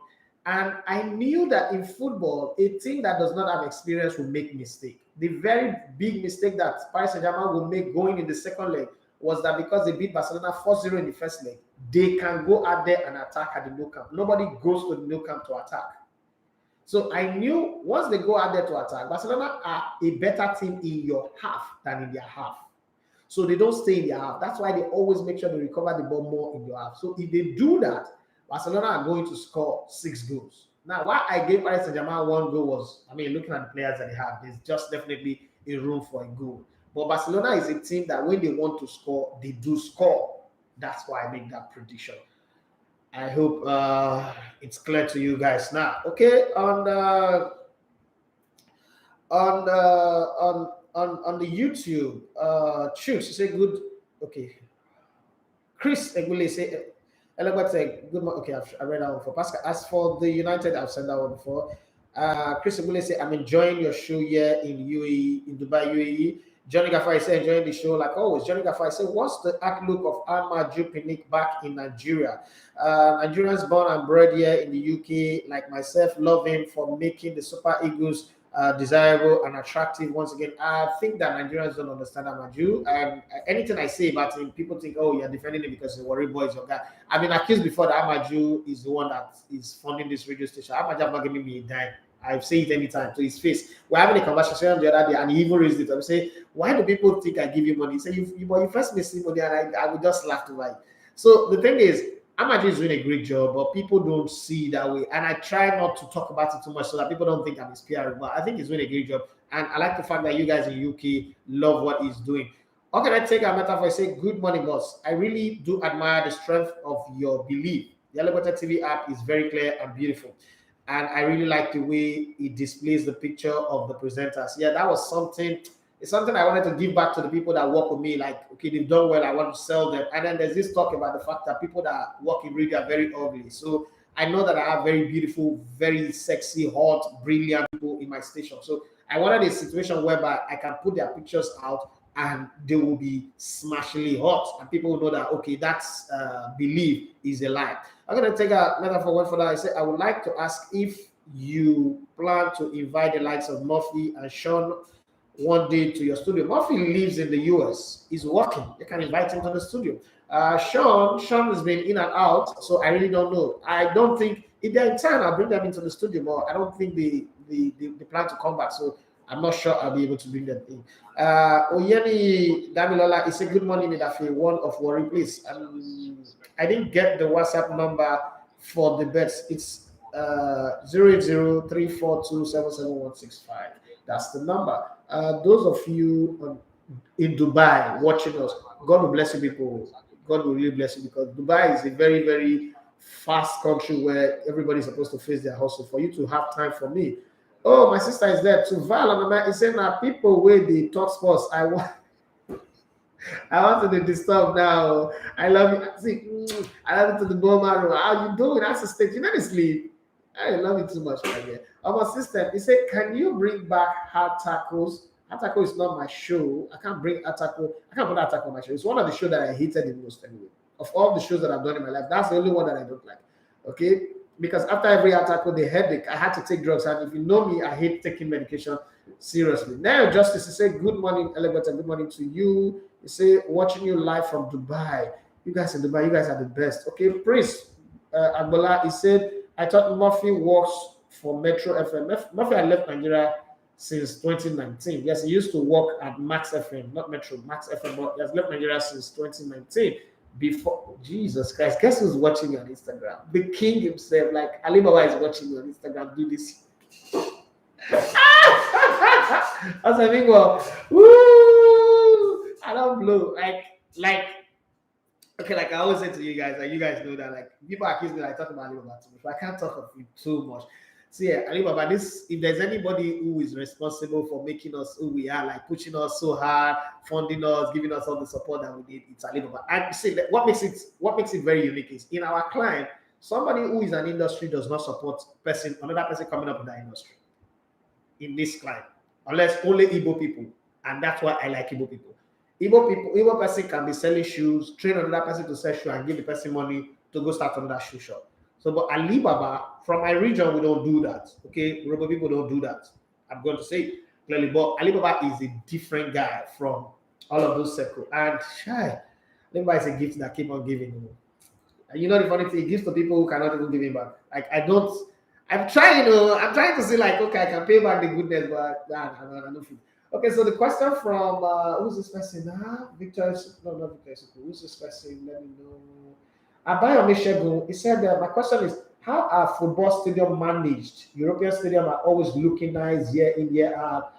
And I knew that in football, a team that does not have experience will make mistakes. The very big mistake that Paris Saint-Germain will make going in the second leg was that because they beat Barcelona 4-0 in the first leg, they can go out there and attack at the Nou Camp. Nobody goes to the Nou Camp to attack. So I knew once they go out there to attack, Barcelona are a better team in your half than in their half. So they don't stay in their half. That's why they always make sure they recover the ball more in your half. So if they do that, Barcelona are going to score 6 goals. Now, why I gave Paris Saint-Germain 1 goal was, looking at the players that they have, there's just definitely a room for a goal. But Barcelona is a team that when they want to score, they do score. That's why I make that prediction. I hope it's clear to you guys now. Okay, on the YouTube, choose say good. Okay, Chris Egule say good. Okay, I read that one for Pascal. As for the United, I've sent that one before. Chris Egule say I'm enjoying your show here in UAE, in Dubai, UAE. Johnny Gaffar is enjoying the show like always. Johnny Gaffar said, what's the outlook of Amaju Pinnick back in Nigeria? Nigerians born and bred here in the UK, like myself, love him for making the Super Eagles desirable and attractive once again. I think that Nigerians don't understand Amaju. Anything I say about him, people think, oh, you're defending him because the Warri boy is your guy. I've been accused before that Amaju is the one that is funding this radio station. Amaju have not given me a dime. I've said it anytime to his face. We're having a conversation the other day and he even raised it. I would say, why do people think I give you money? He said, you first made money and I would just laugh to like. So the thing is, Amaju is doing a great job, but people don't see it that way. And I try not to talk about it too much so that people don't think I'm his PR, but I think he's doing a great job. And I like the fact that you guys in UK love what he's doing. How can I take a metaphor? I say, good morning, boss. I really do admire the strength of your belief. The Elevator TV app is very clear and beautiful. And I really like the way it displays the picture of the presenters. Yeah, that was something. It's something I wanted to give back to the people that work with me. Like, okay, they've done well. I want to sell them. And then there's this talk about the fact that people that work in radio are very ugly. So I know that I have very beautiful, very sexy, hot, brilliant people in my station. So I wanted a situation whereby I can put their pictures out and they will be smashingly hot, and people will know that okay, that's belief is a lie. I'm gonna take a metaphor one for that. I say I would like to ask if you plan to invite the likes of Murphy and Sean one day to your studio. Murphy lives in the US. He's working. You can invite him to the studio. Sean has been in and out, so I really don't know. I don't think if they're in town, I'll bring them into the studio, but I don't think they plan to come back. So I'm not sure I'll be able to bring them in. Oyeni Damilola, it's a good morning, Dafi. One of worry, please. I didn't get the WhatsApp number for the bets. It's 08034277165. That's the number. Those of you in Dubai watching us, God will bless you, people. God will really bless you, because Dubai is a very, very fast country where everybody's supposed to face their hustle. For you to have time for me. Oh, my sister is there too. Val, is saying that people where they talk sports. I wanted to disturb now. I love you. See, I love you to the bone marrow. How you doing? That's a stage. You know, sleep. I love you too much, my dear. My sister, he said, can you bring back hard tackles? Hard tackle is not my show. I can't bring hard tackle. I can't put hard tackle on my show. It's one of the shows that I hated the most anyway. Of all the shows that I've done in my life, that's the only one that I don't like. Okay? Because after every attack with the headache, I had to take drugs. And if you know me, I hate taking medication seriously. Now, Justice, he said, good morning, Elevator. Good morning to you. He said, watching you live from Dubai. You guys in Dubai, you guys are the best. Okay, Prince Agbola, he said, I thought Murphy works for Metro FM. Murphy had left Nigeria since 2019. Yes, he used to work at Max FM, not Metro, Max FM, but he has left Nigeria since 2019. Before Jesus Christ, guess who's watching you on Instagram? The king himself, like Alibaba is watching you on Instagram. Do this. As I think, well, woo! I don't blow. Like, okay, like I always say to you guys, like you guys know that, like people accuse me that I talk about Alibaba too much, but I can't talk of it too much. So yeah, Alibaba, this, if there's anybody who is responsible for making us who we are, like pushing us so hard, funding us, giving us all the support that we need, it's Alibaba. And see, what makes it very unique is in our client, somebody who is an industry does not support another person coming up in that industry. In this client, unless only Igbo people, and that's why I like Igbo people. Igbo person can be selling shoes, train another person to sell shoes, and give the person money to go start another shoe shop. So, but Alibaba, from my region, we don't do that. Okay, Yoruba people don't do that. I'm going to say it clearly, but Alibaba is a different guy from all of those circles. And Alibaba is a gift that keep on giving. And you know the funny thing, it gives to people who cannot even give it back. Like I'm trying to see like, okay, I can pay back the goodness, but I don't feel. Okay, so the question from who's this person? Victor, no, not Victor. Who's this person? Let me know. Abayomi Shegun, he said my question is, how are football stadiums managed? European stadiums are always looking nice year in, year out.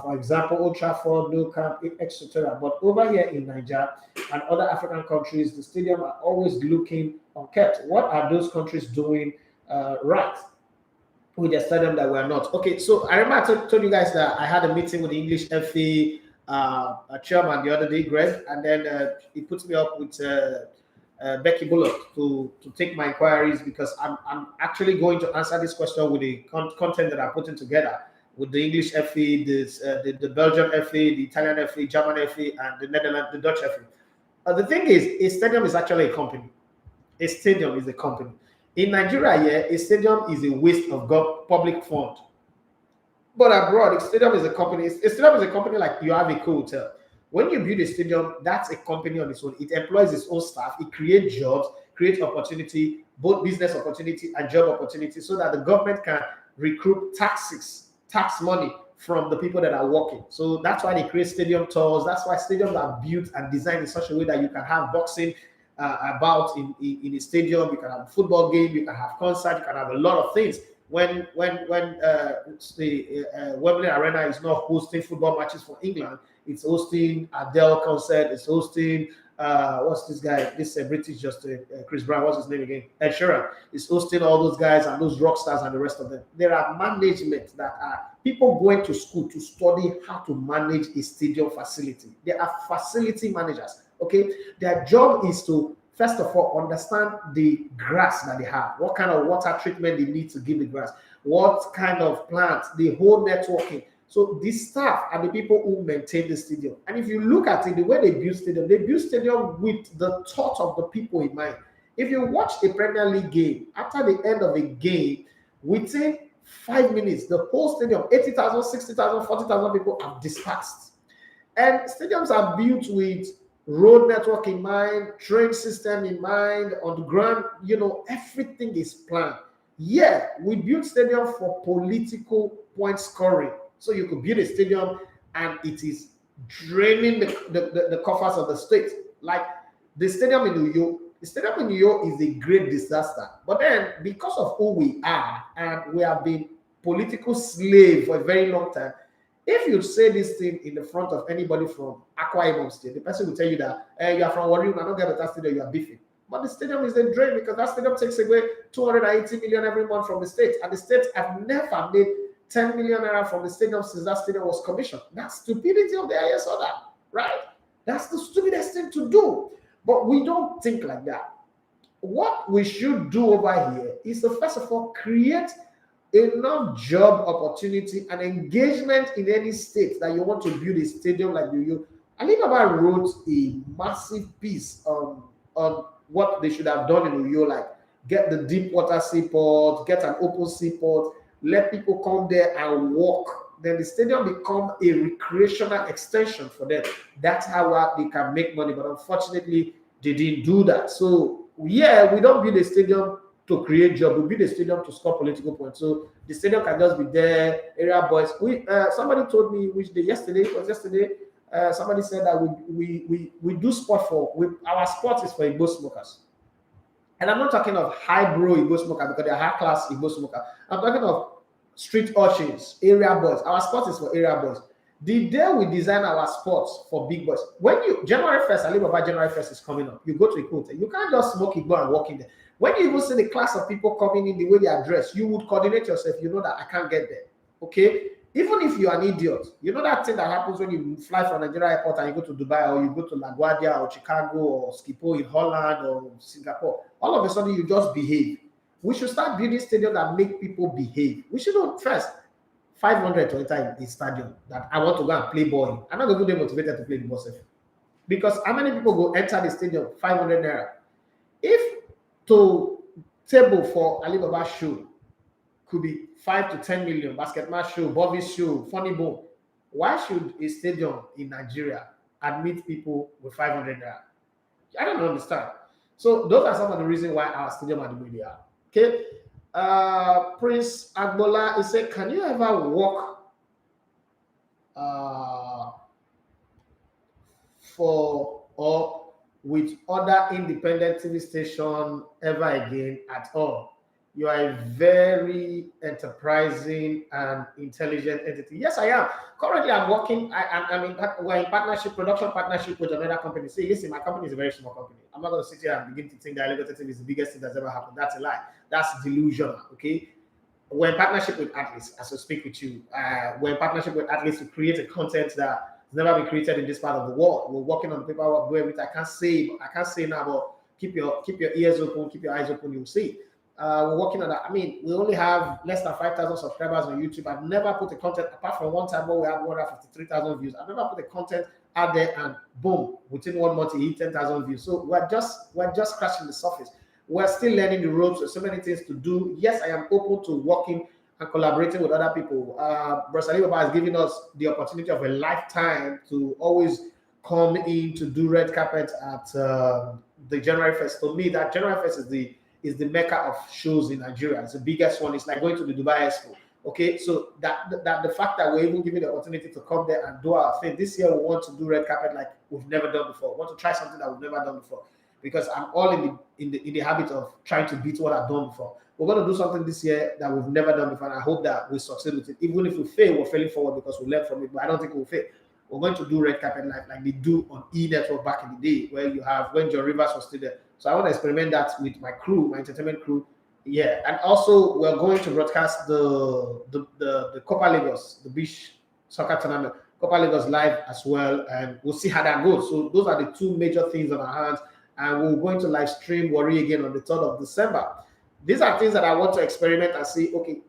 For example, Old Trafford, Nou Camp, etc. But over here in Nigeria and other African countries, the stadium are always looking unkept. What are those countries doing right with the stadium that we're not? Okay, so I remember I told you guys that I had a meeting with the English FA chairman the other day, Greg, and then he put me up with Becky Bullock to take my inquiries, because I'm actually going to answer this question with the content that I'm putting together with the English FA, the Belgian FA, the Italian FA, German FA, and the Netherlands, the Dutch FA. The thing is, a stadium is actually a company. A stadium is a company. In Nigeria, yeah, a stadium is a waste of public fund. But abroad, a stadium is a company. A stadium is a company like you have a hotel. When you build a stadium, that's a company on its own. It employs its own staff. It creates jobs, creates opportunity, both business opportunity and job opportunity, so that the government can recruit tax money from the people that are working. So that's why they create stadium tours. That's why stadiums are built and designed in such a way that you can have boxing about in a stadium. You can have a football game. You can have concert. You can have a lot of things when the Wembley Arena is not hosting football matches for England, it's hosting Adele concert, it's hosting what's this guy? This British just Chris Brown. What's his name again? Ed Sheeran is hosting all those guys and those rock stars and the rest of them. There are management that are people going to school to study how to manage a stadium facility. There are facility managers. Okay, their job is to first of all understand the grass that they have, what kind of water treatment they need to give the grass, what kind of plants, the whole networking. So the staff are the people who maintain the stadium. And if you look at it, the way they build stadium with the thought of the people in mind. If you watch a Premier League game, after the end of a game, within 5 minutes, the whole stadium, 80,000, 60,000, 40,000 people have dispersed. And stadiums are built with road network in mind, train system in mind, on the ground, everything is planned. Yeah, we build stadium for political point scoring. So you could build a stadium and it is draining the coffers of the state. Like the stadium in New York. The stadium in New York is a great disaster. But then, because of who we are, and we have been political slave for a very long time, if you say this thing in the front of anybody from Akwa Ibom State, the person will tell you that you are from Warri, I don't get better stadium, you are beefing. But the stadium is a drain because that stadium takes away 280 million every month from the state. And the state have never made 10 million naira from the stadium since that stadium was commissioned. That's stupidity of the highest order, right? That's the stupidest thing to do. But we don't think like that. What we should do over here is to first of all create enough job opportunity and engagement in any state that you want to build a stadium like you. Alibaba wrote a massive piece on what they should have done in Uyo, like get the deep water seaport, get an open seaport, let people come there and walk. Then the stadium become a recreational extension for them. That's how they can make money. But unfortunately, they didn't do that. So yeah, we don't build a stadium to create job. We build a stadium to score political points. So the stadium can just be there. Area boys. Somebody told me yesterday. Somebody said that we do sport our sport is for Igbo smokers. And I'm not talking of highbrow Igbo smoker because they're high class Igbo smoker. I'm talking of street urchins, area boys. Our sport is for area boys. The day we design our sports for big boys, when January 1st, Alibaba January 1st is coming up, you go to a hotel. You can't just smoke Igbo and walk in there. When you even see the class of people coming in, the way they are dressed, you would coordinate yourself. You know that I can't get there. Okay? Even if you are an idiot, you know that thing that happens when you fly from Nigeria airport and you go to Dubai or you go to LaGuardia or Chicago or Schiphol in Holland or Singapore. All of a sudden, you just behave. We should start building stadiums that make people behave. We should not first 500 to enter a stadium that I want to go and play ball. I'm not going to be motivated to play the ball. Because how many people go enter the stadium 500 naira? If to table for Alibaba show could be 5 to 10 million, basketball show, Bobby show, funny bone, why should a stadium in Nigeria admit people with 500 naira? I don't understand. So those are some of the reasons why our stadium are the way they are. Okay. Prince Agbola, he said, can you ever walk for or with other independent TV station ever again at all? You are a very enterprising and intelligent entity. Yes, I am. Currently, I'm working. We're in production partnership with another company. See, listen, my company is a very small company. I'm not going to sit here and begin to think that Elevated TV is the biggest thing that's ever happened. That's a lie. That's delusional. Okay. We're in partnership with Atlas, as I speak with you. We're in partnership with Atlas to create a content that has never been created in this part of the world. We're working on the paperwork which I can't say now, but keep your ears open, keep your eyes open, you'll see. We're working on that. I mean, we only have less than 5,000 subscribers on YouTube. I've never put a content, apart from one time where we had 153,000 views. I've never put a content out there and boom, within 1 month, it hit 10,000 views. So we're just scratching the surface. We're still learning the ropes. There's so many things to do. Yes, I am open to working and collaborating with other people. Alibaba has given us the opportunity of a lifetime to always come in to do red carpet at the January 1st. To me, that January 1st is the mecca of shows in Nigeria. It's the biggest one. It's like going to the Dubai Expo. Okay, so that the fact that we're even given the opportunity to come there and do our thing this year, we want to do red carpet like we've never done before. We want to try something that we've never done before. because I'm all in the habit of trying to beat what I've done before. We're going to do something this year that we've never done before, and I hope that we succeed with it. Even if we fail, we're failing forward because we learn from it, but I don't think we'll fail. We're going to do red carpet live like they do on E-Network back in the day, where you have when John Rivers was still there. So I want to experiment that with my crew, my entertainment crew. Yeah, and also we're going to broadcast the Copa Lagos, the beach soccer tournament, Copa Lagos live as well, and we'll see how that goes. So those are the two major things on our hands, and we're going to live stream Worry again on the 3rd of December. These are things that I want to experiment and see, okay,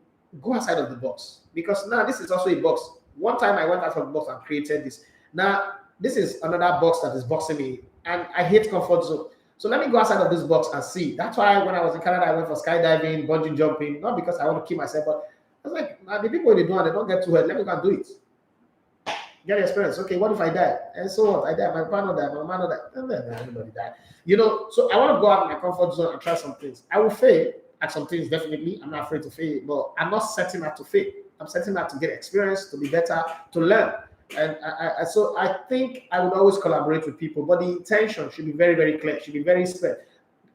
go outside of the box. Because now this is also a box. One time I went out of the box and created this. Now, this is another box that is boxing me, and I hate comfort zone. So let me go outside of this box and see. That's why when I was in Canada, I went for skydiving, bungee jumping, not because I want to kill myself, but I was like, nah, the people in the door, they don't get too hurt. Let me go and do it. Get the experience. Okay, what if I die? And so what? I die. My partner died. My mother died. And then everybody died. So I want to go out of my comfort zone and try some things. I will fail at some things, definitely. I'm not afraid to fail, but I'm not setting out to fail. I'm setting out to get experience, to be better, to learn. And so I think I would always collaborate with people, but the intention should be very, very clear. Should be very spread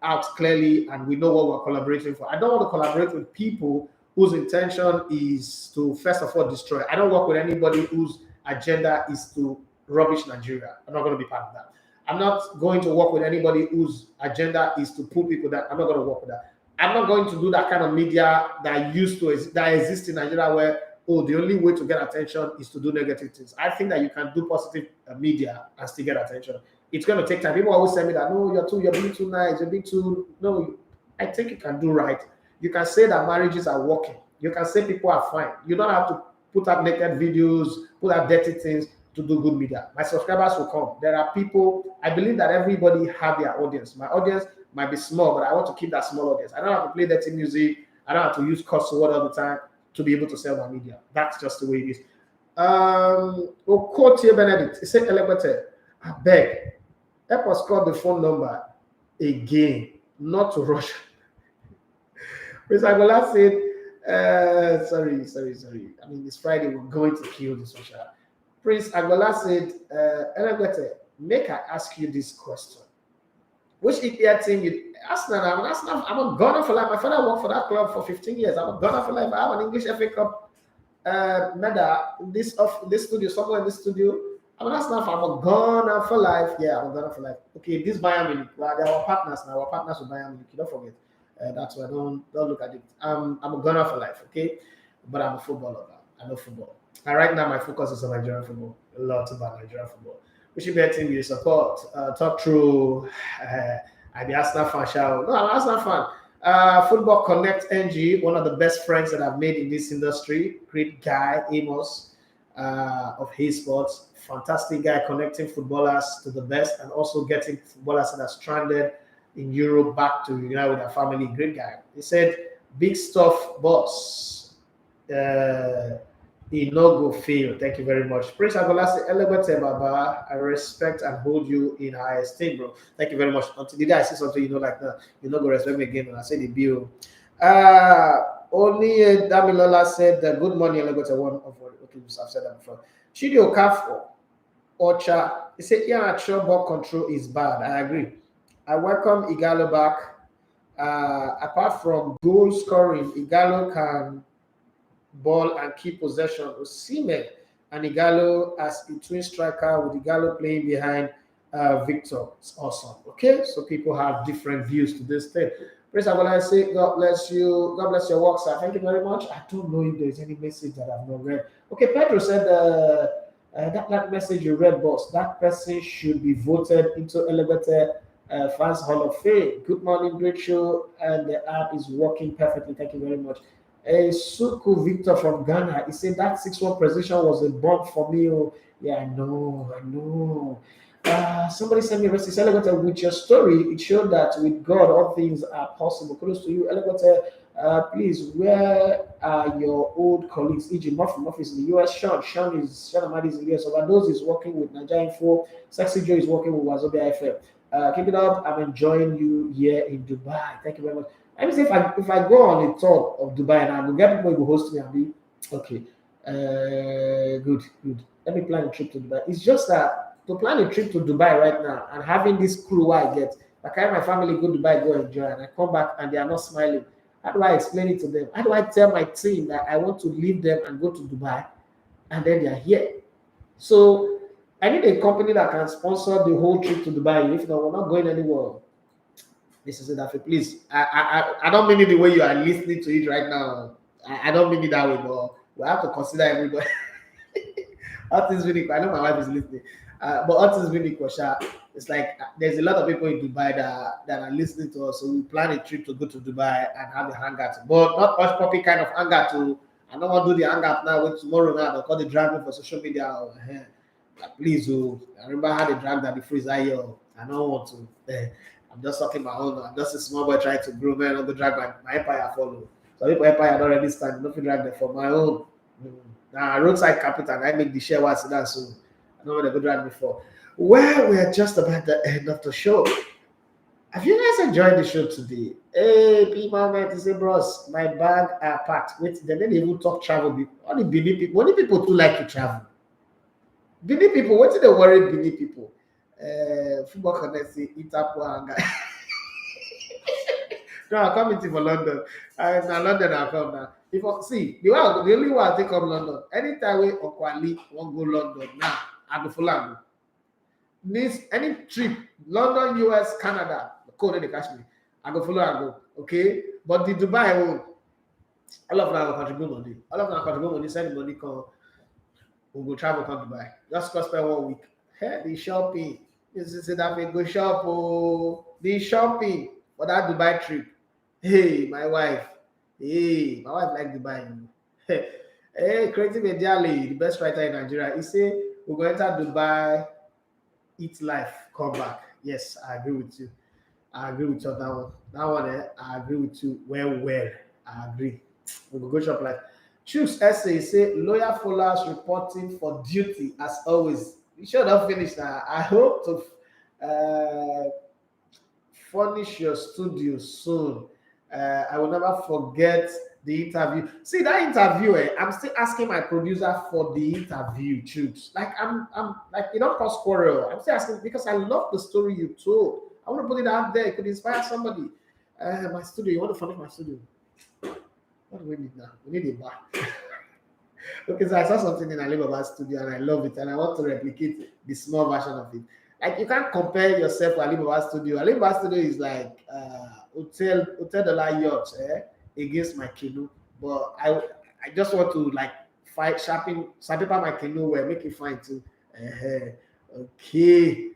out clearly, and we know what we're collaborating for. I don't want to collaborate with people whose intention is to, first of all, destroy. I don't work with anybody whose agenda is to rubbish Nigeria. I'm not going to be part of that. I'm not going to work with anybody whose agenda is to pull people down. I'm not going to work with that. I'm not going to do that kind of media that exists in Nigeria where, the only way to get attention is to do negative things. I think that you can do positive media and still get attention. It's going to take time. People always tell me that, no, you're being too nice, you're being too... No, I think you can do right. You can say that marriages are working. You can say people are fine. You don't have to put up naked videos, put up dirty things to do good media. My subscribers will come. There are people, I believe that everybody have their audience. My audience might be small, but I want to keep that small audience. I don't have to play dirty music. I don't have to use cuss word all the time to be able to sell my media. That's just the way it is. Okotie Benedict, he said, Elegbete, I beg, help us call the phone number again, not to rush. Mr. Agola said, sorry. I mean, it's Friday, we're going to kill the social. Prince Agola said, Elegbete, make I ask you this question. Which EPL team you Arsenal? I'm a gunner for life. My father worked for that club for 15 years. I'm a gunner for life. I have an English FA Cup medal. This studio, somewhere in this studio. I'm an Arsenal fan. I'm a gunner for life. Yeah, I'm a gunner for life. Okay, this Bayern Munich. Well, they are our partners now. Our partners with Bayern Munich. Don't forget. That's why don't look at it. I'm a gunner for life. Okay, but I'm a football lover. I love football. And right now, my focus is on Nigerian football. A lot about Nigerian football. Which should be a team you support. Talk through. I'm the Arsenal fan, shall no, I'm an Arsenal fan. Football Connect NG, one of the best friends that I've made in this industry. Great guy, Amos of Hay Sports. Fantastic guy, connecting footballers to the best and also getting footballers that are stranded in Europe back to unite with their family. Great guy. He said, big stuff, boss. He no go fail. Thank you very much. Prince Agolasi, Elegbete Baba, I respect and hold you in high esteem, bro. Thank you very much. Until the day I see something, like that, you no go respect me again when I say the bill. Only Damilola said, good morning, Elegbete. One of what I've said that before. Chidio Kafo, Ocha, he said, yeah, sure, ball control is bad. I agree. I welcome Igalo back. Apart from goal scoring, Igalo can ball and keep possession. Osimhen and Igalo as a twin striker with Igalo playing behind Victor. It's awesome. Okay, so people have different views to this thing. Praise God, I say, God bless you. God bless your work, sir. Thank you very much. I don't know if there's any message that I've not read. Okay, Pedro said that message you read, boss. That person should be voted into Elegbete Fans Hall of Fame. Good morning, great show, and the app is working perfectly. Thank you very much. Suku Victor from Ghana, he said that 6-1 precision was a bump for me. Oh, yeah, I know. Somebody sent me a message. Elegbete, with your story, it showed that with God, all things are possible. Kudos to you, Elegbete. Please, where are your old colleagues? E.g., Murphy is in the US. Sean Amadi is in the US. Overdose is working with Nigeria Info. Sexy Joe is working with Wazobia FM. Keep it up. I'm enjoying you here in Dubai. Thank you very much. Let me see if I go on a tour of Dubai and I will get people who host me and be okay. Good. Let me plan a trip to Dubai. It's just that to plan a trip to Dubai right now and having this crew I get, I carry my family go to Dubai, go enjoy, and I come back and they are not smiling. How do I explain it to them? How do I tell my team that I want to leave them and go to Dubai, and then they are here? So I need a company that can sponsor the whole trip to Dubai. If not, we're not going anywhere. This is it, Daffy. Please, I don't mean it the way you are listening to it right now. I don't mean it that way, but we have to consider everybody. All things really, I know my wife is listening, but all things really, Kosha, it's like there's a lot of people in Dubai that are listening to us. So we plan a trip to go to Dubai and have a hangout, but not much poppy kind of hangout. To I don't want to do the hangout now. With tomorrow now, they'll call the drag me for social media. Please, I remember how they dragged at the freezer here. I don't want to. I'm just talking my own. I'm just a small boy trying to grow, man. I'm going to drag my empire follow. So if empire don't already stand, nothing drag them for my own. Now, roadside capital, I make the share what's that, so I know what they're going to drag me for. Well, we are just about the end of the show. Have you guys enjoyed the show today? Hey, people, man, to say, bros, my bag are packed. Wait, they didn't even talk travel. Only Benin people. Only people too like to travel. Benin people, what did they worry Benin people? Football Connect say Itapu guy. No, I'm coming to London. Now London I'll come now. If I see the only way I take up London, anytime we Okwali won't go London now, I go follow. This any trip, London, US, Canada, the code they catch me. I go follow and go. Okay. But the Dubai all of them will contribute money. All of them contribute money, send money come. We'll go travel come Dubai. Just go spend 1 week. Hey, the shopping. This is that we go shop. Oh, the shopping for that Dubai trip. Hey, my wife. Hey, my wife like Dubai. Hey, Creative Mediali, the best writer in Nigeria. He say we're going to enter Dubai, eat life, come back. Yes, I agree with you. I agree with you on that one. That one, I agree with you. Well. I agree. We'll go shop life. Choose essay say lawyer followers reporting for duty as always. You should have finished now. I hope to furnish your studio soon. I will never forget the interview. See that interview, I'm still asking my producer for the interview, Choose. Like I'm like you don't cause quarrel. I'm still asking because I love the story you told. I want to put it out there. It could inspire somebody. My studio, you want to furnish my studio? What do we need now? We need a bar. Okay, so I saw something in Alibaba's studio and I love it and I want to replicate the small version of it. Like you can't compare yourself to Alibaba's studio. Alibaba's studio is like hotel dollar yacht against my canoe. But I just want to like fight sandpaper my canoe where make it fine too. Okay.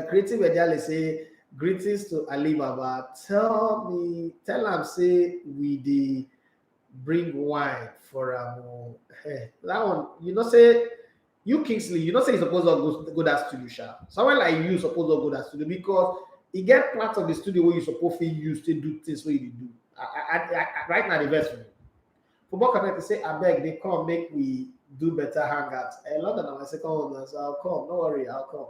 Creative Ediale say greetings to Alibaba. Tell him say we the bring wine for that one. You know say you Kingsley. You know say you supposed to go that studio sharp. Someone like you supposed to go that studio because you get part of the studio where you supposed to use to do things where you do. I right now the best for me. Football Connect say I beg they come make we do better hangouts. London on my second one, so I'll come. Don't worry, I'll come.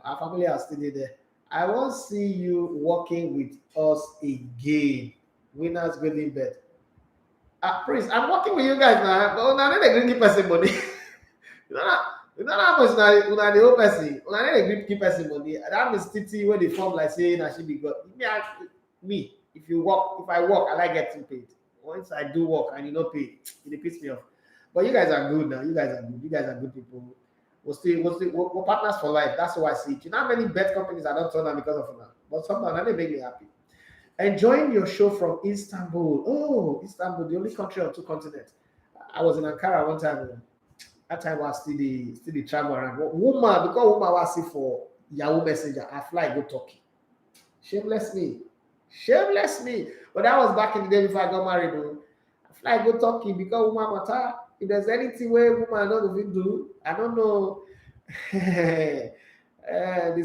Our family are still there. I won't see you working with us again. Winners golden bet. Prince, I'm working with you guys now. But now they green keep person money. you know how much now the whole person. Now they green keep person money. That means Titi when they form like saying I should be good. Me, if I work, I like getting paid. Once I do work and you not pay, it pisses me off. But you guys are good now. You guys are good. You guys are good people. We're partners for life. That's how I see it. You know how many bet companies I don't turn on because of that. But sometimes they make me happy. Enjoying your show from Istanbul. Oh, Istanbul, the only country on 2 continents. I was in Ankara one time. That time I was still the travel around. Woman, because woman was see for Yahoo Messenger, I fly go Turkey. Shameless me. But that was back in the day before I got married. I fly go Turkey because woman matter. If there's anything where woman don't even do, I don't know. The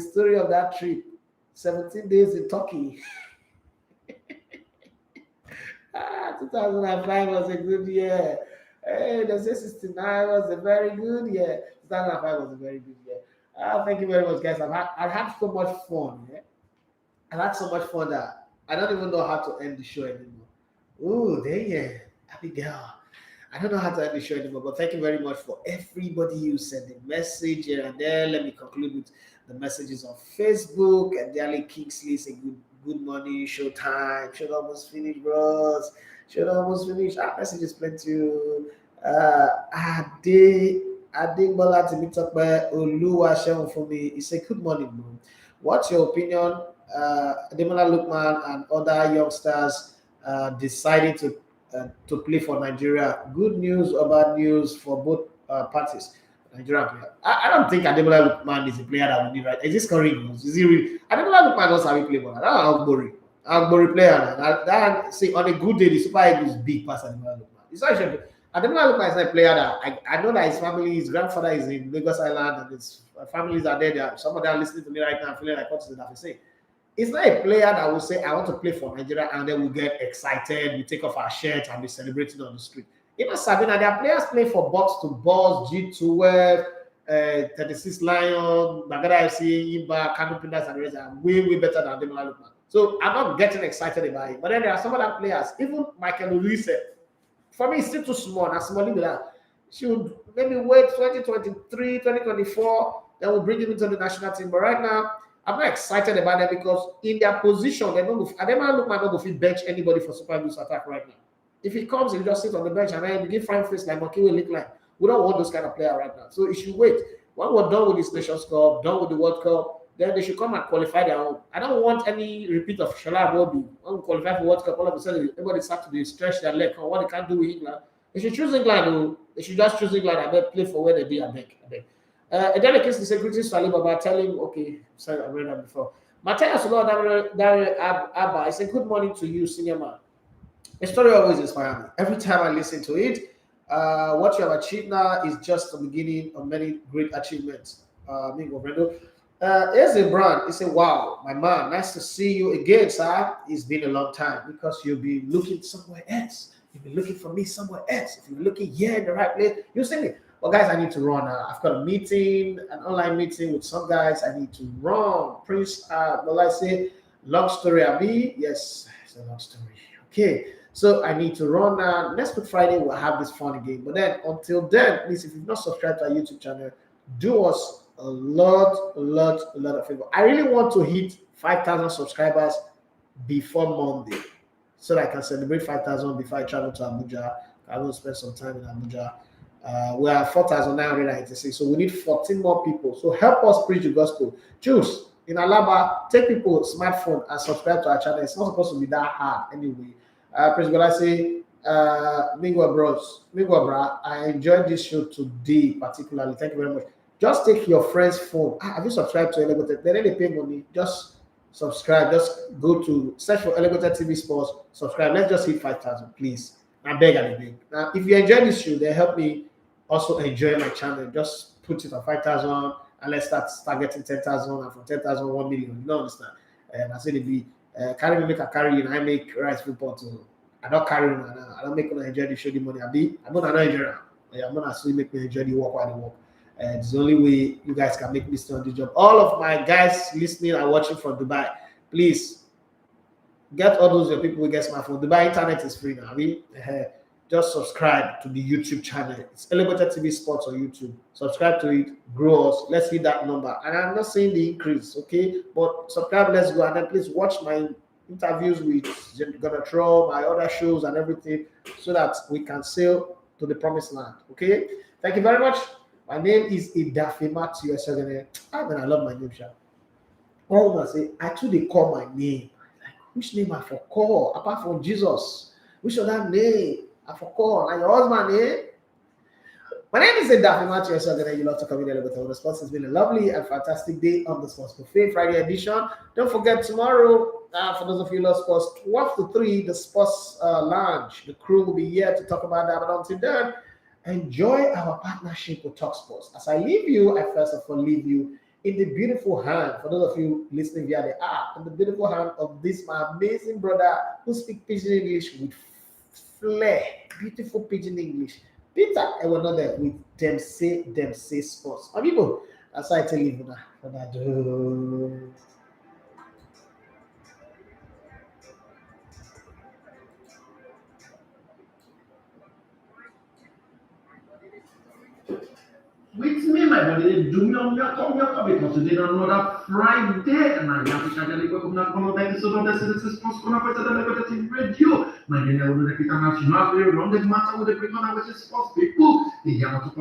story of that trip. 17 days in Turkey. 2005 was a good year. Hey, the 69 was a very good year. 2005 was a very good year. Thank you very much, guys. I've had so much fun. I've had so much fun that I don't even know how to end the show anymore. Oh, there you happy girl. I don't know how to end the show anymore, but thank you very much for everybody who sent a message here and there. Let me conclude with the messages on Facebook. And Daily Kingsley say good morning, showtime. Should almost finish, bros. Should almost finish. Our messages plenty. Ade Adegbola Temitope Oluwaseun for me. He said, good morning, bro. What's your opinion? Ademola Lookman and other youngsters deciding to play for Nigeria. Good news or bad news for both parties. Nigerian player. I don't think Ademola Lookman is a player that we need, right? Is this scoring? Is he really? Ademola Lookman knows how we play ball. I don't know Agbori player. That see on a good day, the Super Eagles big pass Ademola Lookman. It's not sure. Ademola Lookman is not a player that I know that his family, his grandfather is in Lagos Island, and his families are there. Some of them are listening to me right now, feeling like what is it that I say? It's not a player that will say, I want to play for Nigeria, and then we get excited, we take off our shirts and be celebrating on the street. Even Sabina, there are players playing for box to box, G12, 36 Lion, Bagada FC, Imba, Kano Pindas, and the rest are way better than Ademola Lookman. So I'm not getting excited about it. But then there are some other players, even Michael Olise. For me, it's still too small. And small that should maybe wait 2023, 2024, then we'll bring him into the national team. But right now, I'm not excited about that because in their position, they don't. Ademola Lookman not going to bench anybody for Super Eagles attack right now. If he comes, he'll just sit on the bench and then begin fine face like Monkey will look like. We don't want those kind of player right now. So it should wait. When we're done with this Nations Cup, done with the World Cup, then they should come and qualify their own. I don't want any repeat of Shola Bobby. When we qualify for World Cup, all of a sudden everybody starts to stretch their leg on what they can't do with England. They should choose England. They should just choose England and then play for where they be. I beg. And then the case the secretary to Alibaba tell him, okay, sorry, I read that before. Matthias Dare Abba, I say good morning to you, senior man. The story always inspires me. Every time I listen to it, what you have achieved now is just the beginning of many great achievements. Here's a brand. He said, wow, my man, nice to see you again, sir. It's been a long time because you'll be looking somewhere else. You'll be looking for me somewhere else. If you're looking here in the right place, you see me. Well, guys, I need to run. I've got a meeting, an online meeting with some guys. I need to run. Prince, will I say, long story, Abi? Yes, it's a long story. Okay. So I need to run now. Next week Friday we'll have this fun again. But then until then, please, if you've not subscribed to our YouTube channel, do us a lot of favor. I really want to hit 5,000 subscribers before Monday, so that I can celebrate 5,000 before I travel to Abuja. I will spend some time in Abuja. We are 4,986, so we need 14 more people. So help us preach the gospel. Choose in Alaba, take people smartphone and subscribe to our channel. It's not supposed to be that hard anyway. Principal, I say, Mingwa bra, I enjoyed this show today particularly. Thank you very much. Just take your friend's phone. Have you subscribed to ELEGBETED? They really pay money. Just subscribe. Just go to search for ELEGBETED TV Sports. Subscribe. Let's just hit 5,000, please. I beg and I beg. Now, if you enjoy this show, they help me also enjoy my channel. Just put it on 5,000 and let's start getting 10,000, and from 10,000, 1 million. You don't understand? And I said it be. Carry me, make a carry you, and I make rice football too. I don't carry on. I don't make them enjoy the show the money. I'm not enjoy. I'm not actually make me enjoy the work while they work. It's the only way you guys can make me stay on the job. All of my guys listening and watching from Dubai, please get all those your people who get smartphone. Dubai internet is free now. Just subscribe to the YouTube channel. It's ELEGBETED TV Sports on YouTube. Subscribe to it, grow us. Let's hit that number. And I'm not saying the increase, okay? But subscribe, let's go. And then please watch my interviews with Gonatro, my other shows and everything, so that we can sail to the promised land, okay? Thank you very much. My name is Idafe Matthew. I love my name, Sha. All I say, I too they call my name. Like, which name I for call apart from Jesus? Which other name I for call? And your husband, eh? My name is Idafe Matthew. You love to come in there with the sports. It's been a lovely and fantastic day on the Sports Buffet Friday edition. Don't forget tomorrow, for those of you who love sports, 12 to 3, the Sports Lounge. The crew will be here to talk about that. But until then, enjoy our partnership with Talk Sports. As I leave you, I first of all leave you in the beautiful hand, for those of you listening via the app, in the beautiful hand of this my amazing brother who speaks Pidgin English with flair, beautiful Pidgin English. Peter, I will know that with them say sports. My people, as I tell you now, with me, my magari giugno because they don't know that Friday magari kagali ko kung nakapanood tayo sa mga sports ko na pa sa Elegbetete Radio magari udah kita nasional pero ronde masa udah prima na sports people di yang masuk